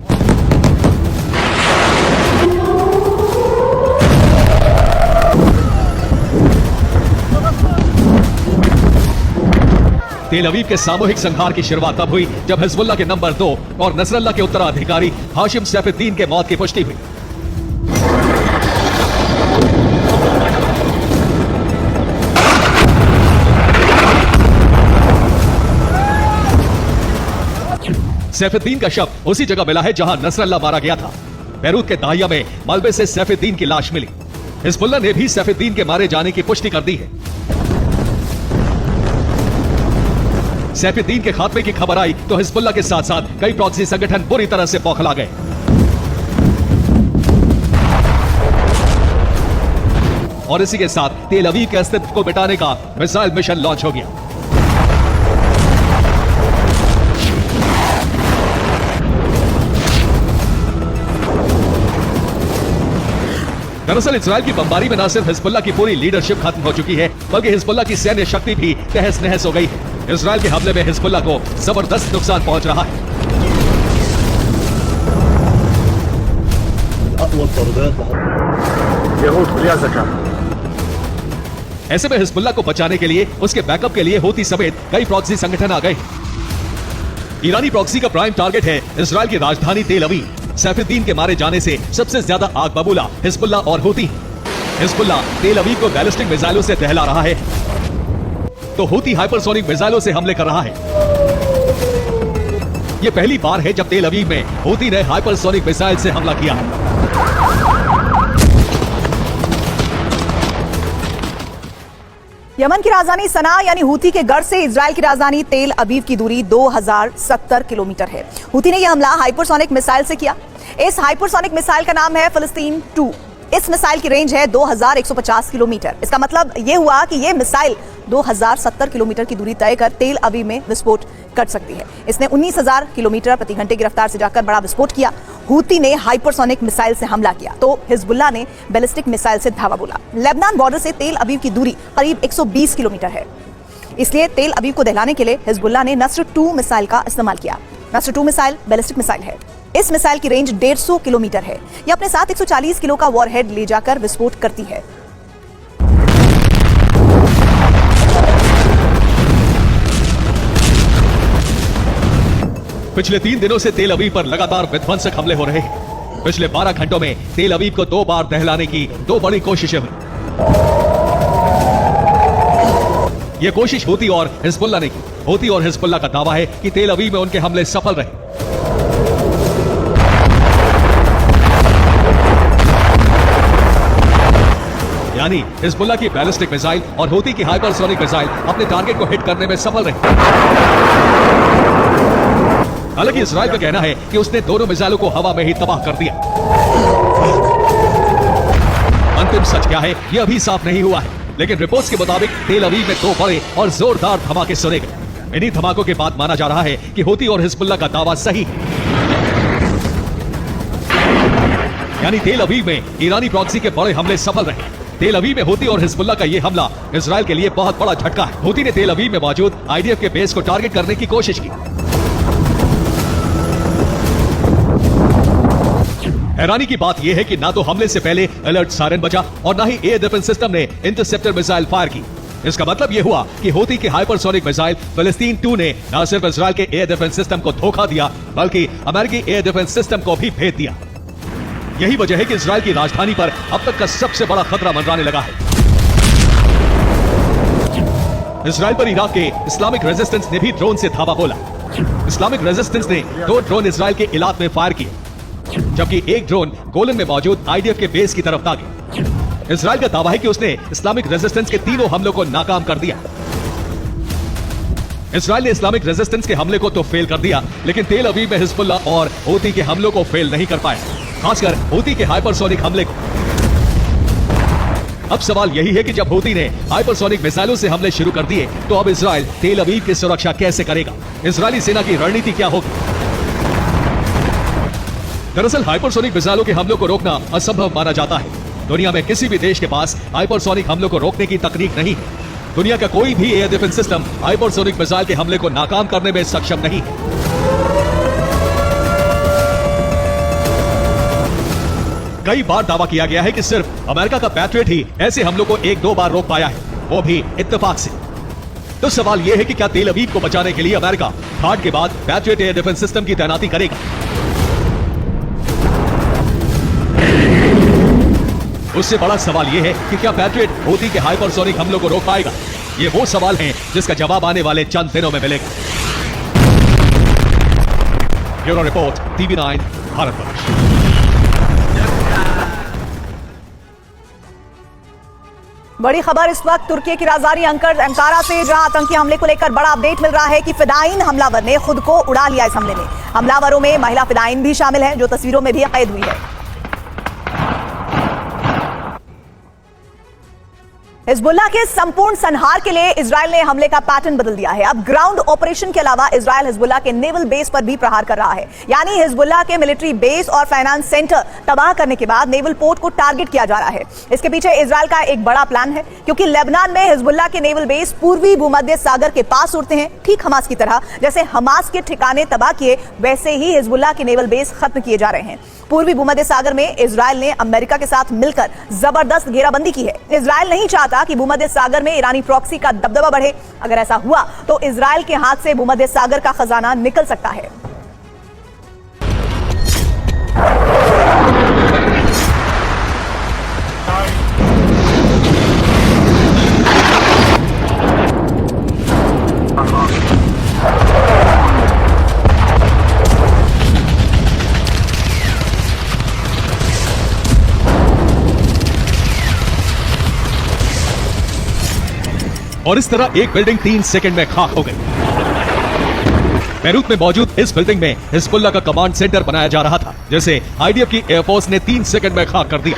तेल अवीव के सामूहिक संहार की शुरुआत तब हुई जब हिजबुल्लाह के नंबर 2 और नसरल्लाह के उत्तराधिकारी हाशिम सैफुद्दीन के मौत की पुष्टि हुई। सैफुद्दीन का शव उसी जगह मिला है जहां नसरल्लाह मारा गया था। बैरूत के दाहिया में मलबे से सैफुद्दीन की लाश मिली। हिजबुल्लाह ने भी सैफुद्दीन के मारे जाने की पुष्टि कर दी है। सैफुद्दीन के खात्मे की खबर आई तो हिजबुल्लाह के साथ साथ कई प्रॉक्सी संगठन बुरी तरह से बौखला गए। और इसी के साथ तेल अवीव के अस्तित्व को मिटाने का मिसाइल मिशन लॉन्च हो गया। दरअसल इजराइल की बमबारी में न सिर्फ हिजबुल्लाह की पूरी लीडरशिप खत्म हो चुकी है, बल्कि हिजबुल्लाह की सैन्य शक्ति भी तहस नहस हो गई है। इजराइल के हमले में हिजबुल्लाह को जबरदस्त नुकसान पहुंच रहा है। ऐसे में हिजबुल्लाह को बचाने के लिए, उसके बैकअप के लिए हूती समेत कई प्रॉक्सी संगठन आ गए। ईरानी प्रॉक्सी का प्राइम टारगेट है इजराइल की राजधानी तेल अवीव। सैफुद्दीन के मारे जाने से सबसे ज्यादा आग बबूला हिजबुल्लाह और हूती। हिजबुल्लाह तेल अवीव को बैलिस्टिक मिसाइलों से दहला रहा है, तो हूती हाइपरसोनिक मिसाइलों से हमले कर रहा है। यह पहली बार है जब तेल अवीव में हूती ने हाइपरसोनिक मिसाइल से हमला किया है। यमन की राजधानी सना यानी हूती के गढ़ से इजराइल की राजधानी तेल अवीव की दूरी 2070 किलोमीटर है। हूती ने यह हमला हाइपरसोनिक मिसाइल से किया। इस हाइपरसोनिक मिसाइल का नाम है फिलिस्तीन 2। इस मिसाइल की रेंज है 2150 किलोमीटर। इसका मतलब यह हुआ कि यह मिसाइल 2070 किलोमीटर की दूरी तय कर तेल अवीव में विस्फोट कर सकती है। इसने 19,000 किलोमीटर प्रति घंटे की रफ्तार से जाकर बड़ा विस्फोट किया। हूती ने हाइपरसोनिक मिसाइल से हमला किया तो हिजबुल्लाह ने बैलिस्टिक मिसाइल से धावा बोला। लेबनान बॉर्डर से तेल अवीव की दूरी करीब 120 किलोमीटर है। इसलिए तेल अवीव को दहलाने के लिए हिजबुल्लाह ने नस्र 2 मिसाइल का इस्तेमाल किया। नस्र 2 मिसाइल बैलिस्टिक मिसाइल है। इस मिसाइल की रेंज 150 किलोमीटर है। यह अपने साथ 140 किलो का वॉरहेड ले जाकर विस्फोट करती है। पिछले 3 दिनों से तेल अवीव पर लगातार विध्वंसक हमले हो रहे हैं। पिछले 12 घंटों में तेल अवीव को 2 बार दहलाने की 2 बड़ी कोशिशें हुई। यह कोशिश हूती और हिजबुल्लाह ने की। हूती और हिजबुल्लाह का दावा है कि तेल अवीव में उनके हमले सफल रहे। यानी हिजबुल्लाह की बैलिस्टिक मिसाइल और हूती की हाइपरसोनिक मिसाइल अपने टारगेट को हिट करने में सफल रहे। हालांकि इजराइल का कहना है कि उसने दोनों मिसाइलों को हवा में ही तबाह कर दिया। अंतिम सच क्या है यह अभी साफ नहीं हुआ है, लेकिन रिपोर्ट्स के मुताबिक तेल अवीव में 2 बड़े और जोरदार धमाके सुने गए। इन्हीं धमाकों के बाद माना जा रहा है कि हूती और हिजबुल्लाह का दावा सही है। यानी तेल अवीव में ईरानी प्रॉक्सी के बड़े हमले सफल रहे। तेल अवीव में हूती और हिजबुल्लाह का यह हमला इजराइल के लिए बहुत बड़ा झटका है। हूती ने तेल अवीव में मौजूद आईडीएफ के बेस को टारगेट करने की कोशिश की। हैरानी की बात यह है कि ना तो हमले से पहले अलर्ट सायरन बजा और ना ही एयर डिफेंस सिस्टम ने इंटरसेप्टर मिसाइल फायर की। इसका मतलब यह हुआ कि हूती की हाइपरसोनिक मिसाइल फिलिस्तीन 2 ने न सिर्फ इजराइल के एयर डिफेंस सिस्टम को धोखा दिया, बल्कि अमेरिकी एयर डिफेंस सिस्टम को भी भेद दिया। यही वजह है कि इजराइल की राजधानी पर अब तक का सबसे बड़ा खतरा मंडराने लगा है। इजराइल पर इराक के इस्लामिक रेजिस्टेंस ने भी ड्रोन से धावा बोला। इस्लामिक रेजिस्टेंस ने 2 ड्रोन इजराइल के इलाक में फायर किए, जबकि एक ड्रोन गोलन में मौजूद आईडीएफ के बेस की तरफ दागे। इजराइल का दावा है कि उसने इस्लामिक रेजिस्टेंस के तीनों हमलों को नाकाम कर दिया। इजराइल ने इस्लामिक रेजिस्टेंस के हमले को तो फेल कर दिया, लेकिन तेल अवीव में हिजबुल्लाह और हूती के हमलों को फेल नहीं कर पाया, खासकर हूती के हाइपरसोनिक हमले को। अब सवाल यही है कि जब हूती ने हाइपरसोनिक मिसाइलों से हमले शुरू कर दिए, तो अब इजराइल तेल अवीव की सुरक्षा कैसे करेगा? इजरायली सेना की रणनीति क्या होगी? दरअसल हाइपरसोनिक मिसाइलों के हमलों को रोकना असंभव माना जाता है। दुनिया में किसी भी देश के पास हाइपरसोनिक हमलों को रोकने की तकनीक नहीं है। दुनिया का कोई भी air defence system hypersonic missile के हमले को नाकाम करने में सक्षम नहीं है। कई बार दावा किया गया है कि सिर्फ अमेरिका का पैट्रियट ही ऐसे हमलों को 1-2 बार रोक पाया है, वो भी इत्तेफाक से। तो सवाल यह है कि क्या तेल अवीव को बचाने के लिए अमेरिका थाड के बाद पैट्रियट एयर डिफेंस सिस्टम की तैनाती करेगा? उससे बड़ा सवाल यह है कि क्या पैट्रियट हूती के हाइपरसोनिक हमलों को रोक पाएगा? ये वो सवाल हैं जिसका जवाब आने वाले चंद दिनों में मिलेगा। Bureau report, TV9 Bharatvarsh. बड़ी खबर इस वक्त तुर्की की राजधानी अंकारा से, जहां आतंकी हमले को लेकर बड़ा अपडेट मिल रहा है कि फिदायीन हमलावर ने खुद को उड़ा लिया। इस हमले में हमलावरों में महिला फिदायीन भी शामिल है, जो तस्वीरों में भी कैद हुई है। हिजबुल्लाह के संपूर्ण संहार के लिए इजराइल ने हमले का पैटर्न बदल दिया है। अब ग्राउंड ऑपरेशन के अलावा इजराइल हिजबुल्लाह के नेवल बेस पर भी प्रहार कर रहा है। यानी हिजबुल्लाह के मिलिट्री बेस और फाइनेंस सेंटर तबाह करने के बाद नेवल पोर्ट को टारगेट किया जा रहा है। इसके पीछे इजराइल का एक बड़ा प्लान है, क्योंकि लेबनान में हिजबुल्लाह के नेवल बेस पूर्वी भूमध्य सागर के पास उड़ते हैं, ठीक हमास की तरह। जैसे हमास के ठिकाने तबाह किए, वैसे ही हिजबुल्लाह के नेवल बेस खत्म किए जा रहे हैं। पूर्वी भूमध्य सागर में इजराइल ने अमेरिका के साथ मिलकर जबरदस्त घेराबंदी की है। इजराइल नहीं चाहता कि भूमध्य सागर में ईरानी प्रॉक्सी का दबदबा बढ़े। अगर ऐसा हुआ तो इजराइल के हाथ से भूमध्य सागर का खजाना निकल सकता है। और इस तरह एक बिल्डिंग 3 सेकंड में खाक हो गई। बैरूत में मौजूद इस बिल्डिंग में हिजबुल्लाह का कमांड सेंटर बनाया जा रहा था, जैसे आईडीएफ की एयरफोर्स ने 3 सेकंड में खाक कर दिया।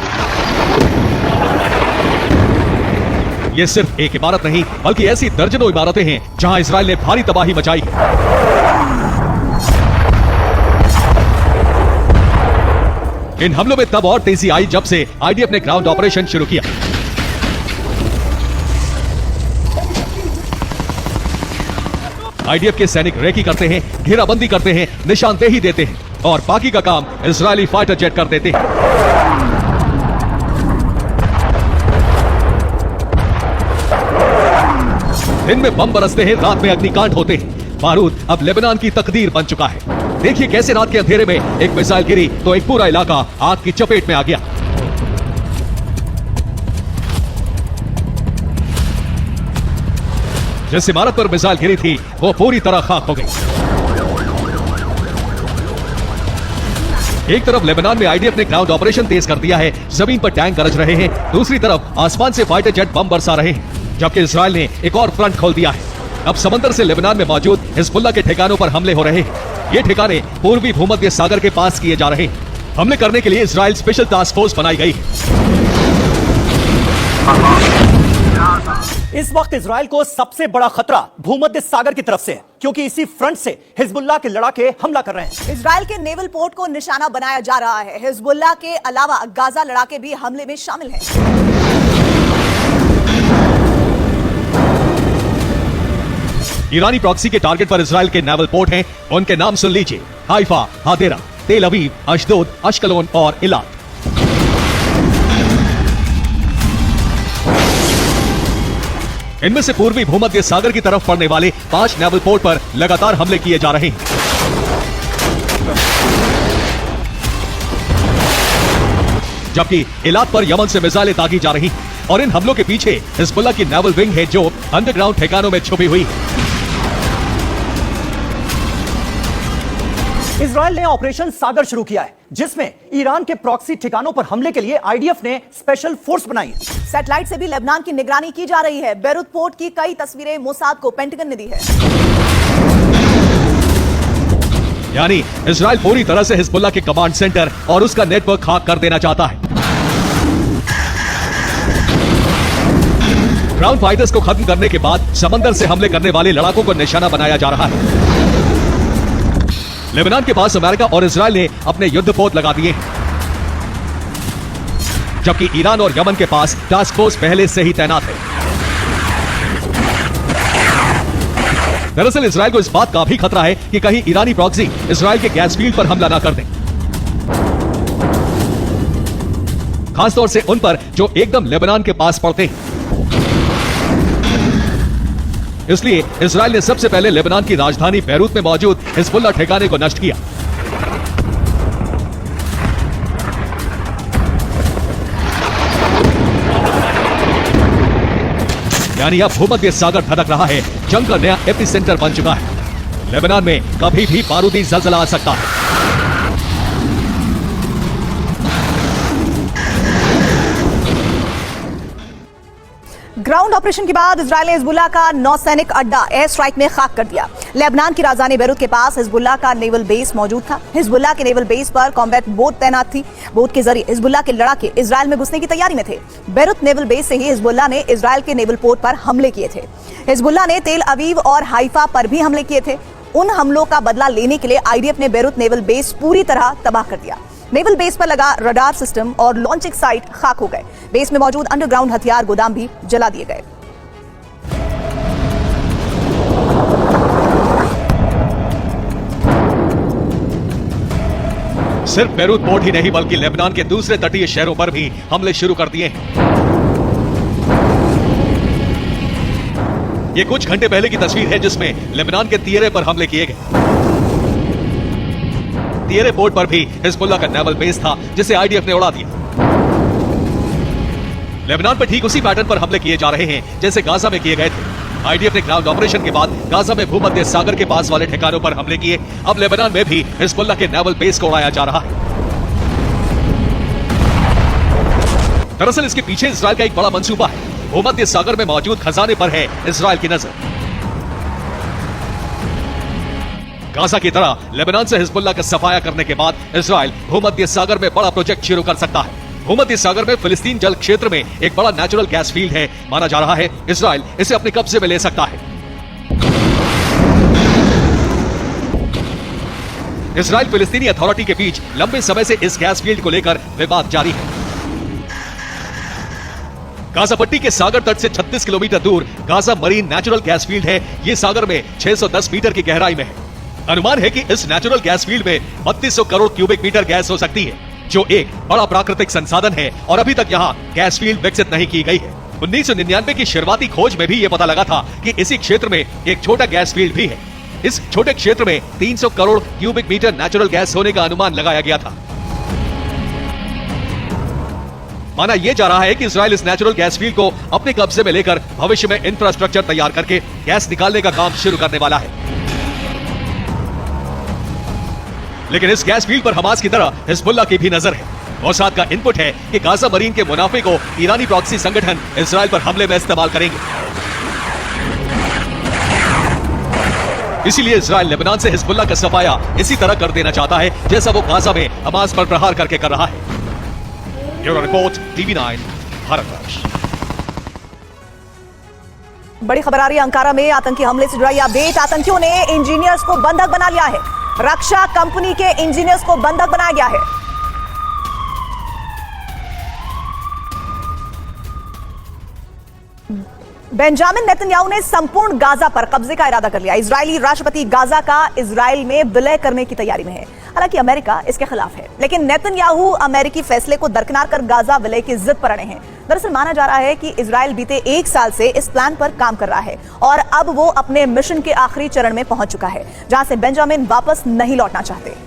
ये सिर्फ एक इमारत नहीं, बल्कि ऐसी दर्जनों इमारतें हैं जहां इजराइल ने भारी तबाही मचाई है। इन हमलों में तब और तेजी आई जब से आईडीएफ ने ग्राउंड ऑपरेशन शुरू किया। आईडीएफ के सैनिक रेकी करते हैं, घेराबंदी करते हैं, निशानदेही देते हैं और बाकी का काम इजरायली फाइटर जेट कर देते हैं। दिन में बम बरसते हैं, रात में अग्निकांड होते हैं। बारूद अब लेबनान की तकदीर बन चुका है। देखिए कैसे रात के अंधेरे में एक मिसाइल गिरी तो एक पूरा इलाका आग की चपेट में आ गया। जिस इमारत पर मिसाइल गिरी थी वो पूरी तरह खाक हो गई। एक तरफ लेबनान में आईडीएफ ने ग्राउंड ऑपरेशन तेज कर दिया है, जमीन पर टैंक गरज रहे हैं। दूसरी तरफ आसमान से फाइटर जेट बम बरसा रहे हैं, जबकि इजराइल ने एक और फ्रंट खोल दिया है। अब समंदर से लेबनान में मौजूद हिजबुल्लाह के ठिकानों पर हमले हो रहे हैं। ये ठिकाने पूर्वी भूमध्य सागर के पास किए जा रहे हैं। हमले करने के लिए इजराइल स्पेशल टास्क फोर्स बनाई गई है। इस वक्त इजराइल को सबसे बड़ा खतरा भूमध्य सागर की तरफ से है, क्योंकि इसी फ्रंट से हिजबुल्लाह के लड़ाके हमला कर रहे हैं। इजराइल के नेवल पोर्ट को निशाना बनाया जा रहा है। हिजबुल्लाह के अलावा गाजा लड़ाके भी हमले में शामिल हैं। ईरानी प्रॉक्सी के टारगेट पर इजराइल के नेवल पोर्ट हैं। उनके नाम सुन लीजिए: हाइफा, हादेरा, तेल अवीव, अशदोद, अश्कलोन और इलात। इनमें से पूर्वी भूमध्य सागर की तरफ पड़ने वाले 5 नेवल पोर्ट पर लगातार हमले किए जा रहे हैं। जबकि इलात पर यमन से मिसाइलें दागी जा रही हैं और इन हमलों के पीछे हिजबुल्लाह की नेवल विंग है, जो अंडरग्राउंड ठिकानों में छुपी हुई है। इजराइल ने ऑपरेशन सागर शुरू किया है, जिसमें ईरान के प्रॉक्सी ठिकानों पर हमले के लिए आईडीएफ ने स्पेशल फोर्स बनाई है। सैटेलाइट से भी लेबनान की निगरानी की जा रही है। बैरूत पोर्ट की कई तस्वीरें मोसाद को पेंटागन ने दी है। यानी इजराइल पूरी तरह से हिजबुल्लाह के कमांड सेंटर और उसका नेटवर्क खाक कर देना चाहता है। ग्राउंड फाइटर्स को खत्म करने के बाद समंदर से हमले करने वाले लड़ाकों को निशाना बनाया जा रहा है। लेबनान के पास अमेरिका और इजराइल ने अपने युद्धपोत लगा दिए हैं, जबकि ईरान और यमन के पास टास्क फोर्स पहले से ही तैनात है। दरअसल इजराइल को इस बात का भी खतरा है कि कहीं ईरानी प्रॉक्सी इजराइल के गैस फील्ड पर हमला ना कर दें, खासतौर से उन पर जो एकदम लेबनान के पास पड़ते हैं। इसलिए इजराइल ने सबसे पहले लेबनान की राजधानी बैरूत में मौजूद हिजबुल्लाह ठिकाने को नष्ट किया। यानी अब भूमध्य सागर धड़क रहा है, जंग का नया एपिसेंटर बन चुका है। लेबनान में कभी भी बारूदी जलजला आ सकता है। ग्राउंड ऑपरेशन के बाद इजरायल ने हिजबुल्लाह का नौसैनिक अड्डा एयर स्ट्राइक में खाक कर दिया। लेबनान की राजधानी बैरूत के पास हिजबुल्लाह का नेवल बेस मौजूद था। हिजबुल्लाह के नेवल बेस पर कॉम्बैट बोट तैनात थी। बोट के जरिए हिजबुल्लाह के लड़ाके इजरायल में घुसने की तैयारी में थे। बैरूत नेवल बेस से ही हिजबुल्लाह ने इजरायल के नेवल पोर्ट पर हमले किए थे। हिजबुल्लाह ने तेल अवीव और हाइफा पर भी हमले किए थे। उन हमलों का बदला लेने के लिए आईडीएफ ने बैरूत नेवल बेस पूरी तरह तबाह कर दिया। नेवल बेस पर लगा रडार सिस्टम और लॉन्चिंग साइट खाक हो गए। बेस में मौजूद अंडरग्राउंड हथियार गोदाम भी जला दिए गए। सिर्फ बैरूत पोर्ट ही नहीं बल्कि लेबनान के दूसरे तटीय शहरों पर भी हमले शुरू कर दिए हैं। ये कुछ घंटे पहले की तस्वीर है जिसमें लेबनान के तियरे पर हमले किए गए। तियरे पोर्ट पर भी हिजबुल्लाह का नेवल बेस था जिसे आईडीएफ ने उड़ा दिया। लेबनान पर ठीक उसी पैटर्न पर हमले किए जा रहे हैं जैसे गाजा में किए गए थे। आईडीएफ ने ग्राउंड ऑपरेशन के बाद गाजा में भूमध्य सागर के पास वाले ठिकानों पर हमले किए। अब लेबनान में भी हिजबुल्लाह के नेवल बेस को उड़ाया जा रहा है। दरअसल इसके पीछे इजरायल का एक बड़ा मंसूबा है। भूमध्य सागर में मौजूद खजाने पर है इजरायल की नजर। गाजा की तरह लेबनान से हिजबुल्लाह का सफाया करने के बाद इजरायल भूमध्य सागर में बड़ा प्रोजेक्ट शुरू कर सकता है। भूमध्य सागर में फिलिस्तीन जल क्षेत्र में एक बड़ा नेचुरल गैस फील्ड है। माना जा रहा है इजरायल इसे अपने कब्जे में ले सकता है। इजरायल फिलिस्तीनी अथॉरिटी के बीच लंबे समय से इस गैस फील्ड को लेकर विवाद जारी है। गाजा पट्टी के सागर तट से 36 किलोमीटर दूर Gaza marine natural gas field है। ये सागर में 610 मीटर की गहराई में है। अनुमान है कि इस नेचुरल गैस फील्ड में 3200 करोड़ क्यूबिक मीटर गैस हो सकती है, जो एक बड़ा प्राकृतिक संसाधन है और अभी तक यहाँ गैस फील्ड विकसित नहीं की गई है। 1999 की शुरुआती खोज में भी यह पता लगा था कि इसी क्षेत्र में एक छोटा गैस फील्ड भी है। इस छोटे क्षेत्र में 300 crore cubic metre natural gas होने का अनुमान लगाया गया था। माना यह जा रहा है कि इजरायल इस नेचुरल गैस फील्ड को अपने कब्जे में लेकर भविष्य में इंफ्रास्ट्रक्चर तैयार करके गैस निकालने का काम शुरू करने वाला है। लेकिन इस गैस फील्ड पर हमास की तरह हिजबुल्लाह की भी नजर है। मोसाद का इनपुट है कि गाजा मरीन के मुनाफे को ईरानी प्रॉक्सी संगठन इजरायल पर हमले में इस्तेमाल करेंगे। इसीलिए इजरायल लेबनान से हिजबुल्लाह का सफाया इसी तरह कर देना चाहता है जैसा वो गाजा में हमास पर प्रहार करके कर रहा है। Bureau report, TV9 Bharatvarsh. बड़ी खबर आ रही है अंकारा में आतंकी हमले से जुड़ा यह अपडेट। आतंकियों ने इंजीनियर्स को बंधक बना लिया है। रक्षा कंपनी के इंजीनियर्स को बंधक बनाया गया है। बेंजामिन नेतन्याहू ने संपूर्ण गाजा पर कब्जे का इरादा कर लिया। इजरायली राष्ट्रपति गाजा का इजरायल में विलय करने की तैयारी में है। हालांकि अमेरिका इसके खिलाफ है, लेकिन नेतन्याहू अमेरिकी फैसले को दरकिनार कर गाजा विलय की जिद पर अड़े हैं। दरअसल माना जा रहा है कि इजरायल बीते 1 साल से इस प्लान पर काम कर रहा है और अब वो अपने मिशन के आखिरी चरण में पहुंच चुका है, जहां से बेंजामिन वापस नहीं लौटना चाहते।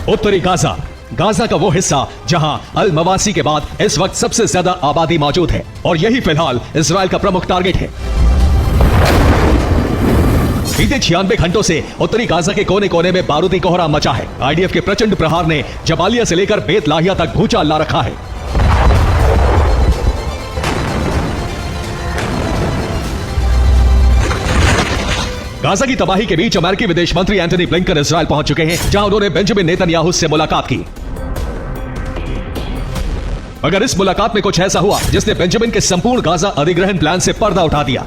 उत्तरी गाजा, गाजा का वो हिस्सा जहां अल मवासी के बाद इस वक्त सबसे ज्यादा आबादी मौजूद है और यही फिलहाल इजरायल का प्रमुख टारगेट है। बीते 96 घंटों से उत्तरी गाजा के कोने कोने में बारूदी कोहराम मचा है। आईडीएफ के प्रचंड प्रहार ने जबालिया से लेकर बेत लाहिया तक भूचाल ला रखा है। गाजा की तबाही के बीच अमेरिकी विदेश मंत्री एंटनी ब्लिंकन इजरायल पहुंच चुके हैं, जहां उन्होंने बेंजामिन नेतन्याहू से मुलाकात की। अगर इस मुलाकात में कुछ ऐसा हुआ जिसने बेंजामिन के संपूर्ण गाजा अधिग्रहण प्लान से पर्दा उठा दिया,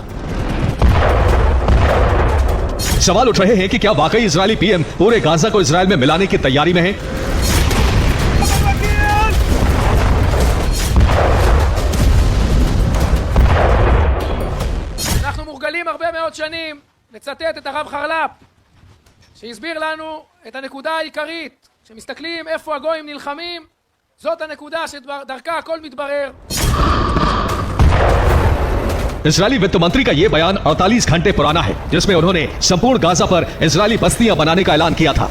सवाल उठ रहे हैं कि क्या वाकई इजरायली पीएम पूरे गाजा को इजरायल में मिलाने की तैयारी में है। אנחנו מורגלים הרבה מאוד שנים לצטט את הרב חרל"פ שהסביר לנו את הנקודה העיקרית. כשמסתכלים איפה הגויים נלחמים, זאת הנקודה שדרכה הכל מתברר. इजरायली वित्त मंत्री का यह बयान 48 घंटे पुराना है, जिसमें उन्होंने संपूर्ण गाजा पर इजरायली बस्तियां बनाने का ऐलान किया था।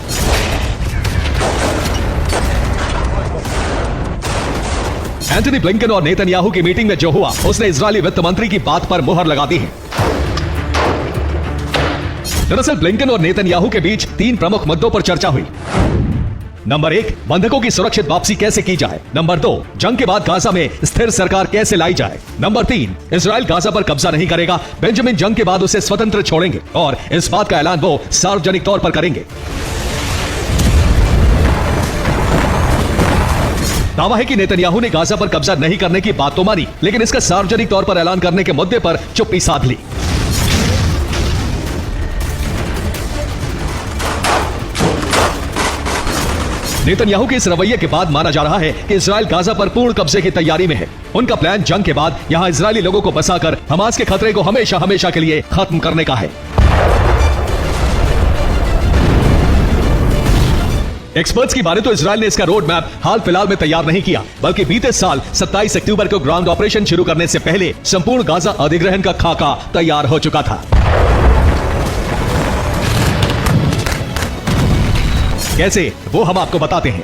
एंटनी ब्लिंकन और नेतन्याहू की मीटिंग में जो हुआ उसने इजरायली वित्त मंत्री की बात पर मुहर लगा दी है। दरअसल ब्लिंकन और नेतन्याहू के बीच 3 प्रमुख मुद्दों पर चर्चा हुई। नंबर 1, बंधकों की सुरक्षित वापसी कैसे की जाए। नंबर 2, जंग के बाद गाजा में स्थिर सरकार कैसे लाई जाए। नंबर 3, इजराइल गाजा पर कब्जा नहीं करेगा, बेंजामिन जंग के बाद उसे स्वतंत्र छोड़ेंगे और इस बात का ऐलान वो सार्वजनिक तौर पर करेंगे। दावा है कि नेतन्याहू ने गाजा पर कब्जा नहीं करने की बात तो मानी, लेकिन इसका सार्वजनिक तौर पर ऐलान करने के मुद्दे पर चुप्पी साध ली। नेतन्याहू के इस रवैये के बाद माना जा रहा है कि इजराइल गाजा पर पूर्ण कब्जे की तैयारी में है। उनका प्लान जंग के बाद यहां इजरायली लोगों को बसाकर हमास के खतरे को हमेशा हमेशा के लिए खत्म करने का है। एक्सपर्ट्स की माने तो इजराइल ने इसका रोड मैप हाल फिलहाल में तैयार नहीं किया, बल्कि बीते साल 27 अक्टूबर को ग्राउंड ऑपरेशन शुरू करने से पहले संपूर्ण गाजा अधिग्रहण का खाका तैयार हो चुका था। कैसे, वो हम आपको बताते हैं।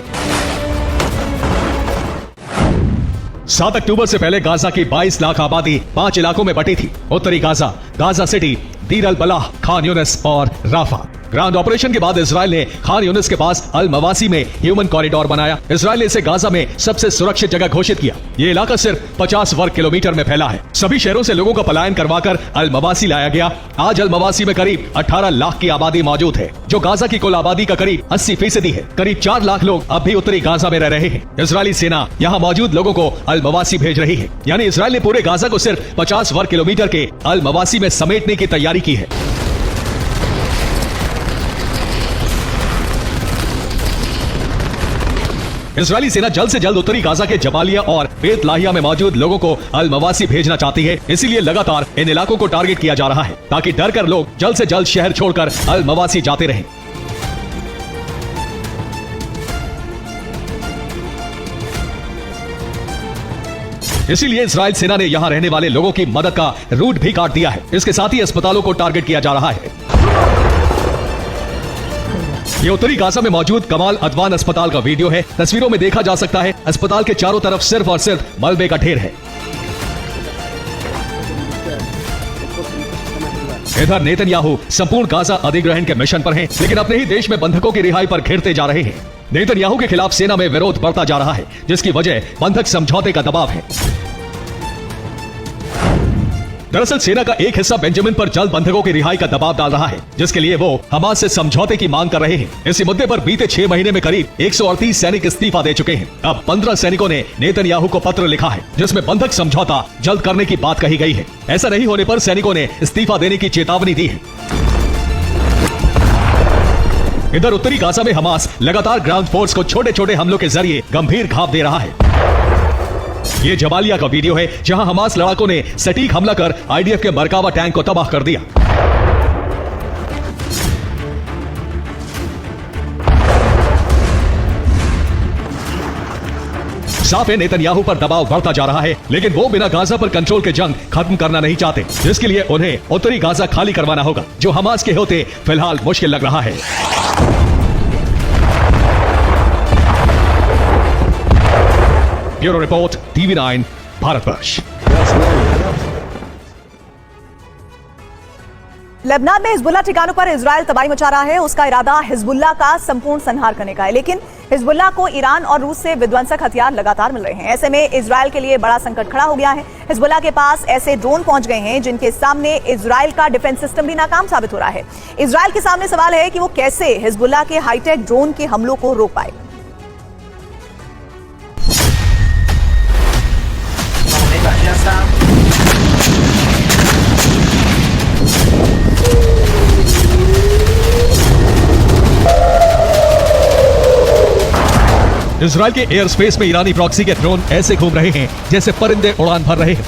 7 अक्टूबर से पहले गाजा की 22 लाख आबादी 5 इलाकों में बटी थी। उत्तरी गाजा, गाजा सिटी, दीर अल बलाह, खान यूनिस और राफा। ग्राउंड ऑपरेशन के बाद इजराइल ने खान यूनिस के पास अल मवासी में ह्यूमन कॉरिडोर बनाया। इजराइल ने इसे गाजा में सबसे सुरक्षित जगह घोषित किया। ये इलाका सिर्फ 50 वर्ग किलोमीटर में फैला है। सभी शहरों से लोगों का पलायन करवाकर अल मवासी लाया गया। आज अल मवासी में करीब 18 लाख की आबादी मौजूद है, जो गाजा की कुल आबादी का करीब 80% है। करीब 4 लाख लोग अब भी उत्तरी गाजा में रह रहे हैं। इजरायली सेना यहाँ मौजूद लोगों को अल मवासी भेज रही है, यानी इजराइल ने पूरे गाजा को सिर्फ 50 वर्ग किलोमीटर के अल मवासी में समेटने की तैयारी की है। इजरायली सेना जल्द से जल्द उत्तरी गाजा के जबालिया और बेत लाहिया में मौजूद लोगों को अल मवासी भेजना चाहती है। इसीलिए लगातार इन इलाकों को टारगेट किया जा रहा है, ताकि डर कर लोग जल्द से जल्द शहर छोड़कर अल मवासी जाते रहें। इसीलिए इजराइल सेना ने यहां रहने वाले लोगों की मदद का रूट भी काट दिया है। इसके साथ ही अस्पतालों को टारगेट किया जा रहा है। ये उत्तरी गाजा में मौजूद कमाल अदवान अस्पताल का वीडियो है। तस्वीरों में देखा जा सकता है अस्पताल के चारों तरफ सिर्फ और सिर्फ मलबे का ढेर है। इधर नेतन्याहू संपूर्ण गाजा अधिग्रहण के मिशन पर हैं, लेकिन अपने ही देश में बंधकों की रिहाई पर घिरते जा रहे हैं। नेतन्याहू के खिलाफ सेना में विरोध बढ़ता जा रहा है, जिसकी वजह बंधक समझौते का दबाव है। दरअसल सेना का एक हिस्सा बेंजामिन पर जल्द बंधकों की रिहाई का दबाव डाल रहा है, जिसके लिए वो हमास से समझौते की मांग कर रहे हैं। इसी मुद्दे पर बीते 6 महीने में करीब 138 सैनिक इस्तीफा दे चुके हैं। अब 15 सैनिकों ने नेतन्याहू को पत्र लिखा है, जिसमें बंधक समझौता जल्द करने की बात कही गई है। ऐसा नहीं होने पर सैनिकों ने इस्तीफा देने की चेतावनी दी है। इधर उत्तरी गाजा में हमास लगातार ग्राउंड फोर्स को छोटे छोटे हमलों के जरिए गंभीर घाव दे रहा है। ये जबालिया का वीडियो है, जहां हमास लड़ाकों ने सटीक हमला कर आईडीएफ के मरकावा टैंक को तबाह कर दिया। साफ है नेतन्याहू पर दबाव बढ़ता जा रहा है, लेकिन वो बिना गाजा पर कंट्रोल के जंग खत्म करना नहीं चाहते, जिसके लिए उन्हें उत्तरी गाजा खाली करवाना होगा, जो हमास के होते फिलहाल मुश्किल लग रहा है। Bureau report, TV9 Bharatvarsh. Lebanon में हिजबुल्लाह ठिकानों पर इजरायल तबाही मचा रहा है। उसका इरादा हिजबुल्लाह का संपूर्ण संहार करने का है, लेकिन हिजबुल्लाह को ईरान और रूस से विध्वंसक हथियार लगातार मिल रहे हैं। ऐसे में इजरायल के लिए बड़ा संकट खड़ा हो गया है। हिजबुल्लाह के पास ऐसे ड्रोन पहुंच गए हैं जिनके सामने इजरायल का डिफेंस सिस्टम भी नाकाम साबित हो रहा है। इजरायल के सामने सवाल है कि वो कैसे हिजबुल्लाह के हाईटेक ड्रोन के हमलों को रोक पाए। इजरायल के एयर स्पेस में ईरानी प्रॉक्सी के ड्रोन ऐसे घूम रहे हैं जैसे परिंदे उड़ान भर रहे हैं।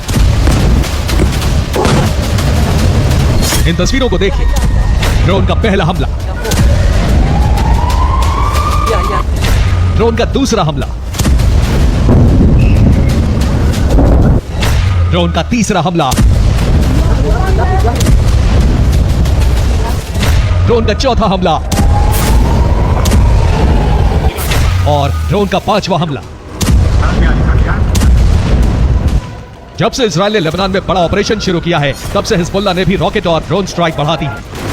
इन तस्वीरों को देखिए। ड्रोन का पहला हमला, ड्रोन का दूसरा हमला, ड्रोन का तीसरा हमला, ड्रोन का चौथा हमला और ड्रोन का 5वां हमला। जब से इजराइल ने लेबनान में बड़ा ऑपरेशन शुरू किया है, तब से हिजबुल्लाह ने भी रॉकेट और ड्रोन स्ट्राइक बढ़ा दी है।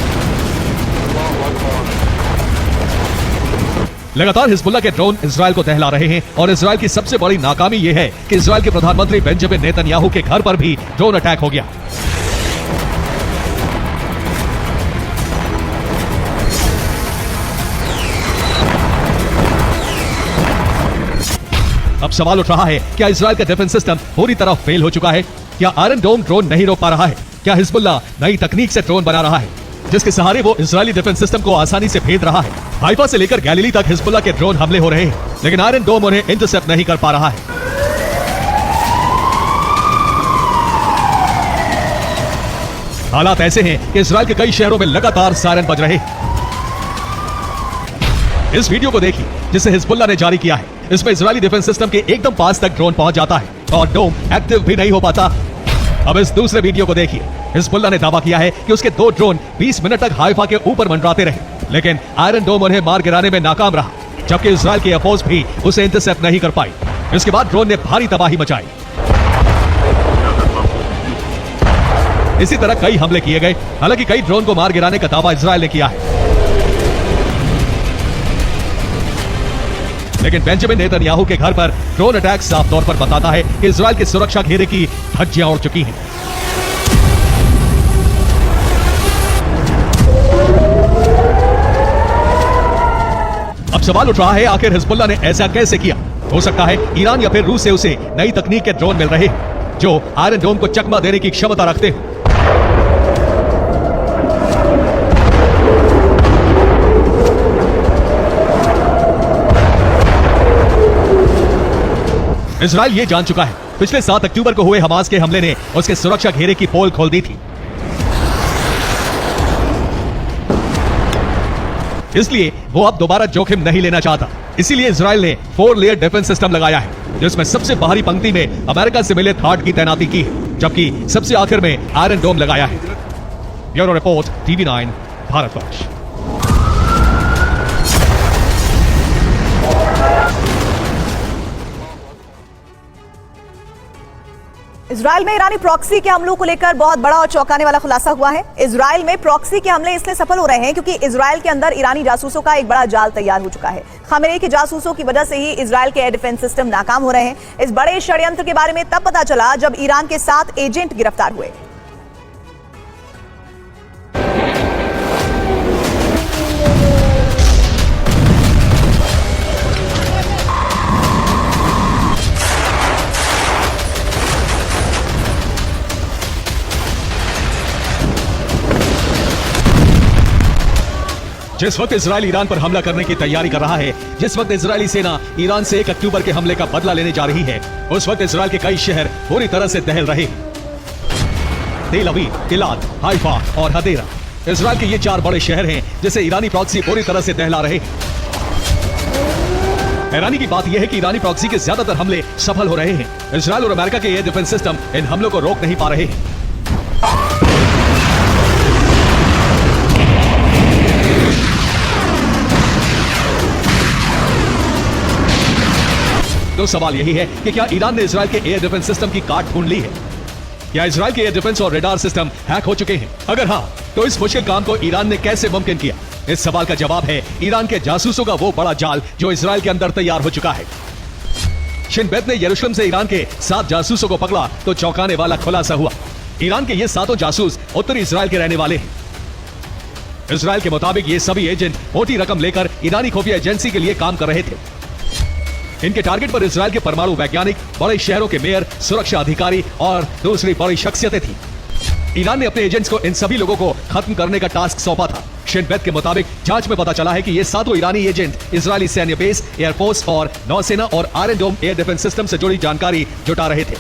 लगातार हिजबुल्लाह के ड्रोन इजराइल को दहला रहे हैं और इजराइल की सबसे बड़ी नाकामी यह है कि इजराइल के प्रधानमंत्री बेंजामिन नेतन्याहू के घर पर भी ड्रोन अटैक हो गया। अब सवाल उठ रहा है, क्या इजराइल का डिफेंस सिस्टम पूरी तरह फेल हो चुका है? क्या आयरन डोम ड्रोन नहीं रोक पा रहा है? क्या हिजबुल्लाह नई तकनीक से ड्रोन बना रहा है जिसके सहारे वो इजरायली डिफेंस सिस्टम को आसानी से भेद रहा है? हाइफा से लेकर गैलीली तक हिजबुल्लाह के ड्रोन हमले हो रहे हैं, लेकिन आयरन डोम उन्हें इंटरसेप्ट नहीं कर पा रहा है। हालात ऐसे हैं कि इजराइल के कई शहरों में लगातार सायरन बज रहे हैं। इस वीडियो को देखिए जिसे हिजबुल्लाह ने जारी किया है। इसमें इजरायली डिफेंस सिस्टम के एकदम पास तक ड्रोन पहुंच जाता है और डोम एक्टिव भी नहीं हो पाता। अब इस दूसरे वीडियो को देखिए। हिजबुल्लाह ने दावा किया है कि उसके 2 ड्रोन 20 मिनट तक हाइफा के ऊपर मंडराते रहे, लेकिन आयरन डोम उन्हें मार गिराने में नाकाम रहा, जबकि इजराइल की एयरफोर्स भी उसे इंटरसेप्ट नहीं कर पाई। इसके बाद ड्रोन ने भारी तबाही मचाई। इसी तरह कई हमले किए गए। हालांकि कई ड्रोन को मार गिराने का दावा इजराइल ने किया है, लेकिन बेंजामिन नेतन्याहू के घर पर ड्रोन अटैक साफ तौर पर बताता है कि इजराइल के सुरक्षा घेरे की धज्जियां उड़ चुकी हैं। अब सवाल उठ रहा है, आखिर हिजबुल्लाह ने ऐसा कैसे किया? हो सकता है ईरान या फिर रूस से उसे नई तकनीक के ड्रोन मिल रहे हैं जो आयरन डोम को चकमा देने की क्षमता रखते हैं। इजराइल ये जान चुका है, पिछले 7 अक्टूबर को हुए हमास के हमले ने उसके सुरक्षा घेरे की पोल खोल दी थी। इसलिए वो अब दोबारा जोखिम नहीं लेना चाहता। इसीलिए इजराइल ने 4 लेयर डिफेंस सिस्टम लगाया है, जिसमें सबसे बाहरी पंक्ति में अमेरिका से मिले थार्ड की तैनाती की है, जबकि सबसे आखिर में आयरन डोम लगाया है। Bureau report, TV9 Bharatvarsh. Israel में ईरानी प्रॉक्सी के हमलों को लेकर बहुत बड़ा और चौंकाने वाला खुलासा हुआ है। इजराइल में प्रॉक्सी के हमले इसलिए सफल हो रहे हैं क्योंकि इजराइल के अंदर ईरानी जासूसों का एक बड़ा जाल तैयार हो चुका है। खामेनेई के जासूसों की वजह से ही इजराइल के एयर डिफेंस सिस्टम नाकाम हो रहे हैं। इस बड़े षड्यंत्र के बारे में तब पता चला जब ईरान के 7 एजेंट गिरफ्तार हुए। जिस वक्त इजराइल ईरान पर हमला करने की तैयारी कर रहा है, जिस वक्त इजरायली सेना ईरान से 1 अक्टूबर के हमले का बदला लेने जा रही है, उस वक्त इजराइल के कई शहर पूरी तरह से दहल रहे हैं। तेल अवीव, इलाद, हाइफा और हदेरा इजराइल के ये 4 बड़े शहर हैं जिसे ईरानी प्रॉक्सी पूरी तरह से दहला रहे हैं। हैरानी की बात यह है कि ईरानी प्रॉक्सी के ज्यादातर हमले सफल हो रहे हैं। इजराइल और अमेरिका के एयर डिफेंस सिस्टम इन हमलों को रोक नहीं पा रहे हैं। तो सवाल यही है कि क्या ईरान ने इजराइल के एयर डिफेंस सिस्टम की काट ढूंढ ली है? क्या इजराइल के एयर डिफेंस और रेडार सिस्टम हैक हो चुके हैं? अगर हाँ, तो इस मुश्किल काम को ईरान ने कैसे मुमकिन किया? इस सवाल का जवाब है ईरान के जासूसों का वो बड़ा जाल जो इजराइल के अंदर तैयार हो चुका है। शिन बेत ने यरूशलेम से ईरान के 7 जासूसों को पकड़ा तो चौंकाने वाला खुलासा हुआ। ईरान के ये 7 जासूस उत्तरी इजराइल के रहने वाले हैं। इजराइल के मुताबिक ये सभी एजेंट मोटी रकम लेकर ईरानी खुफिया एजेंसी के लिए काम कर रहे थे। इनके टारगेट पर इजराइल के परमाणु वैज्ञानिक, बड़े शहरों के मेयर, सुरक्षा अधिकारी और दूसरी बड़ी शख्सियतें थी। ईरान ने अपने एजेंट्स को इन सभी लोगों को खत्म करने का टास्क सौंपा था। शिन बेत के मुताबिक जांच में पता चला है कि ये 7 ईरानी एजेंट इजरायली सैन्य बेस, एयरफोर्स और नौसेना और आयरन डोम एयर डिफेंस सिस्टम से जुड़ी जानकारी जुटा रहे थे।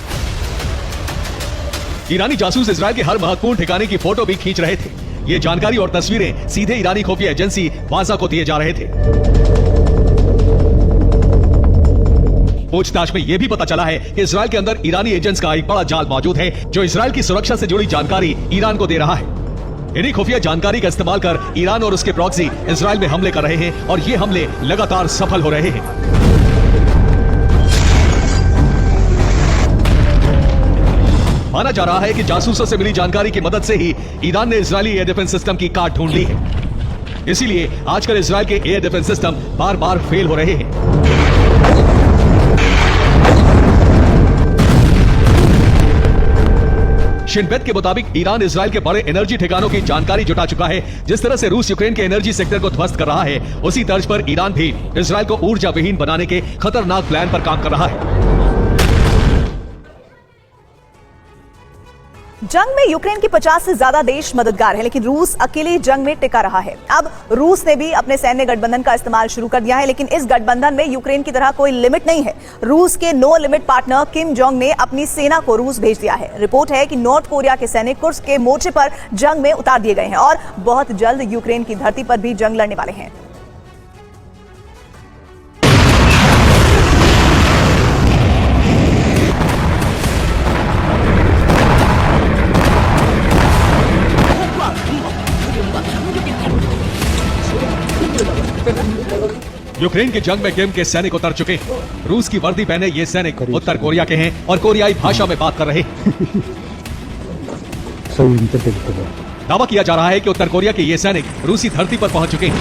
ईरानी जासूस इजराइल के हर महत्वपूर्ण ठिकाने की फोटो भी खींच रहे थे। ये जानकारी और तस्वीरें सीधे ईरानी खुफिया एजेंसी वासा को दिए जा रहे थे। पूछताछ में यह भी पता चला है कि इजराइल के अंदर ईरानी एजेंट्स का एक बड़ा जाल मौजूद है जो इजराइल की सुरक्षा से जुड़ी जानकारी ईरान को दे रहा है। इन्हीं खुफिया जानकारी का इस्तेमाल कर ईरान और उसके प्रॉक्सी इजराइल में हमले कर रहे हैं और ये हमले लगातार सफल हो रहे हैं। माना जा रहा है कि जासूसों से मिली जानकारी की मदद से ही ईरान ने इजरायली एयर डिफेंस सिस्टम की काट ढूंढ ली है। इसीलिए आजकल इजरायल के एयर डिफेंस सिस्टम बार बार फेल हो रहे हैं। शिनबेट के मुताबिक ईरान इजरायल के बड़े एनर्जी ठिकानों की जानकारी जुटा चुका है। जिस तरह से रूस यूक्रेन के एनर्जी सेक्टर को ध्वस्त कर रहा है, उसी तर्ज पर ईरान भी इजरायल को ऊर्जा विहीन बनाने के खतरनाक प्लान पर काम कर रहा है। जंग में यूक्रेन के 50 से ज्यादा देश मददगार हैं, लेकिन रूस अकेले जंग में टिका रहा है। अब रूस ने भी अपने सैन्य गठबंधन का इस्तेमाल शुरू कर दिया है, लेकिन इस गठबंधन में यूक्रेन की तरह कोई लिमिट नहीं है। रूस के no limit partner Kim Jong ने अपनी सेना को रूस भेज दिया है। रिपोर्ट है कि नॉर्थ कोरिया के सैनिक कुर्स्क के मोर्चे पर जंग में उतार दिए गए हैं और बहुत जल्द यूक्रेन की धरती पर भी जंग लड़ने वाले हैं। यूक्रेन की जंग में किम के सैनिक उतर चुके हैं। रूस की वर्दी पहने ये सैनिक उत्तर कोरिया के हैं और कोरियाई भाषा में बात कर रहे हैं। दावा किया जा रहा है कि उत्तर कोरिया के ये सैनिक रूसी धरती पर पहुंच चुके हैं।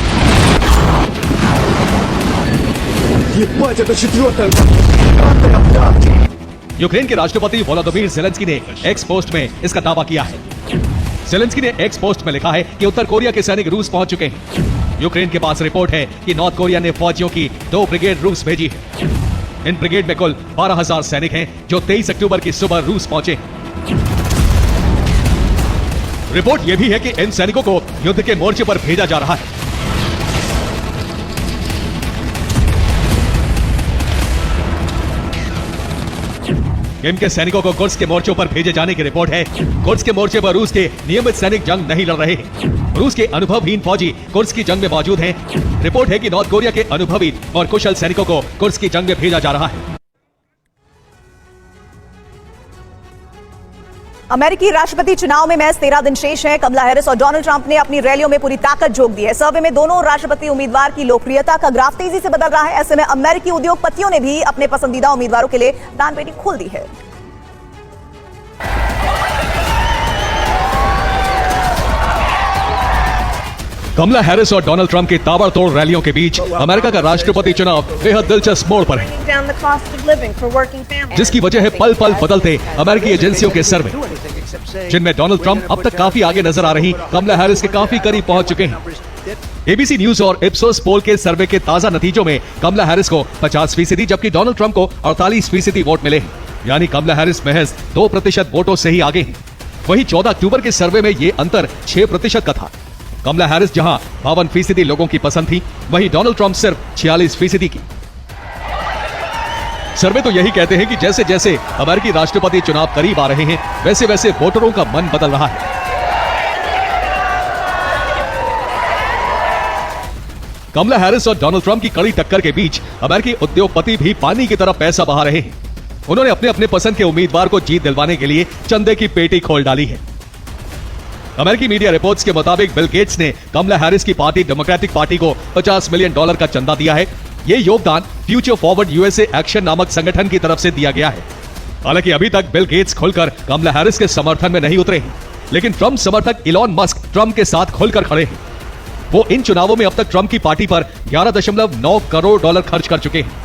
यूक्रेन के राष्ट्रपति वोलोदिमीर ज़ेलेंस्की ने एक्स पोस्ट में इसका दावा किया है। ज़ेलेंस्की ने एक्स पोस्ट में लिखा है कि उत्तर कोरिया के सैनिक रूस पहुंच चुके हैं। यूक्रेन के पास रिपोर्ट है कि नॉर्थ कोरिया ने फौजियों की 2 ब्रिगेड रूस भेजी है। इन ब्रिगेड में कुल 12,000 सैनिक हैं जो 23 अक्टूबर की सुबह रूस पहुंचे। रिपोर्ट यह भी है कि इन सैनिकों को युद्ध के मोर्चे पर भेजा जा रहा है। किम के सैनिकों को कुर्स्क के मोर्चों पर भेजे जाने की रिपोर्ट है। कुर्स्क के मोर्चे पर रूस के नियमित सैनिक जंग नहीं लड़ रहे हैं। रूस के अनुभवहीन फौजी कुर्स्क की जंग में मौजूद हैं। रिपोर्ट है कि नॉर्थ कोरिया के अनुभवी और कुशल सैनिकों को कुर्स्क की जंग में भेजा जा रहा है। अमेरिकी राष्ट्रपति चुनाव में महज 13 दिन शेष हैं। कमला हैरिस और डोनाल्ड ट्रंप ने अपनी रैलियों में पूरी ताकत झोंक दी है। सर्वे में दोनों राष्ट्रपति उम्मीदवार की लोकप्रियता का ग्राफ तेजी से बदल रहा है। ऐसे में अमेरिकी उद्योगपतियों ने भी अपने पसंदीदा उम्मीदवारों के लिए दान पेटी खोल दी है। कमला हैरिस और डोनाल्ड ट्रंप की ताबड़तोड़ रैलियों के बीच अमेरिका का राष्ट्रपति चुनाव बेहद दिलचस्प मोड़ पर है, जिसकी वजह है पल पल बदलते अमेरिकी एजेंसियों के सर्वे, जिनमें डोनाल्ड ट्रंप अब तक काफी आगे नजर आ रही कमला हैरिस के काफी करीब पहुंच चुके हैं। एबीसी न्यूज और इप्सोस पोल के सर्वे के ताजा नतीजों में कमला हैरिस को 50%, जबकि डोनाल्ड ट्रंप को 48% वोट मिले हैं। यानी कमला हैरिस महज 2% वोटों से ही आगे हैं। वहीं 14 अक्टूबर के सर्वे में ये अंतर 6% का था। कमला हैरिस जहां 52% लोगों की पसंद थी, वहीं डोनाल्ड ट्रंप सिर्फ 46% की। सर्वे तो यही कहते हैं कि जैसे जैसे अमेरिकी राष्ट्रपति चुनाव करीब आ रहे हैं, वैसे वैसे वोटरों का मन बदल रहा है। कमला हैरिस और डोनाल्ड ट्रंप की कड़ी टक्कर के बीच अमेरिकी उद्योगपति भी पानी की तरफ पैसा बहा रहे हैं। उन्होंने अपने अपने पसंद के उम्मीदवार को जीत दिलवाने के लिए चंदे की पेटी खोल डाली है। अमेरिकी मीडिया रिपोर्ट्स के मुताबिक बिल गेट्स ने कमला हैरिस की पार्टी डेमोक्रेटिक पार्टी को $50 मिलियन का चंदा दिया है। यह योगदान फ्यूचर फॉरवर्ड यूएसए एक्शन नामक संगठन की तरफ से दिया गया है। हालांकि अभी तक बिल गेट्स खुलकर कमला हैरिस के समर्थन में नहीं उतरे हैं, लेकिन ट्रंप समर्थक इलॉन मस्क ट्रंप के साथ खुलकर खड़े हैं। वो इन चुनावों में अब तक ट्रंप की पार्टी पर $11.9 करोड़ खर्च कर चुके हैं।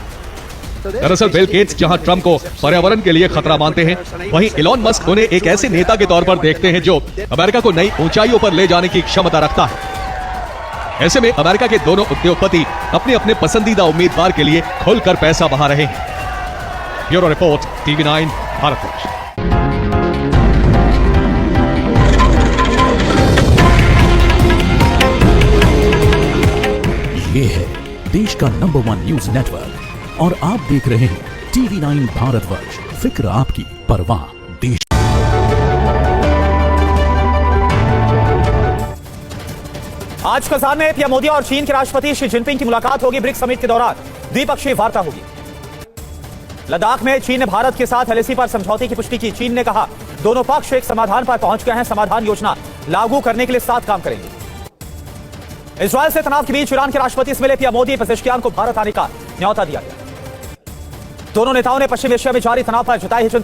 दरअसल बिल गेट्स जहां ट्रंप को पर्यावरण के लिए खतरा मानते हैं, वहीं इलॉन मस्क उन्हें एक ऐसे नेता के तौर पर देखते हैं जो अमेरिका को नई ऊंचाइयों पर ले जाने की क्षमता रखता है। ऐसे में अमेरिका के दोनों उद्योगपति अपने अपने पसंदीदा उम्मीदवार के लिए खुलकर पैसा बहा रहे हैं। Bureau report, TV9 Bharatvarsh. ये है देश का नंबर 1 न्यूज नेटवर्क और आप देख रहे हैं TV9 भारतवर्ष। फिक्र आपकी, परवाह देश। आज कज़ान में पीएम मोदी और चीन के राष्ट्रपति शी जिनपिंग की मुलाकात होगी। ब्रिक्स समिट के दौरान द्विपक्षीय वार्ता होगी। लद्दाख में चीन ने भारत के साथ एलएसी पर समझौते की पुष्टि की। चीन ने कहा दोनों पक्ष एक समाधान पर पहुंच गए हैं। समाधान योजना लागू करने के लिए साथ काम करेंगे। इजरायल से तनाव के बीच ईरान के राष्ट्रपति से मिले पीएम मोदी। पेजेश्कियान को भारत आने का न्योता दिया गया। दोनों नेताओं ने पश्चिम एशिया में जारी तनाव पर जताई है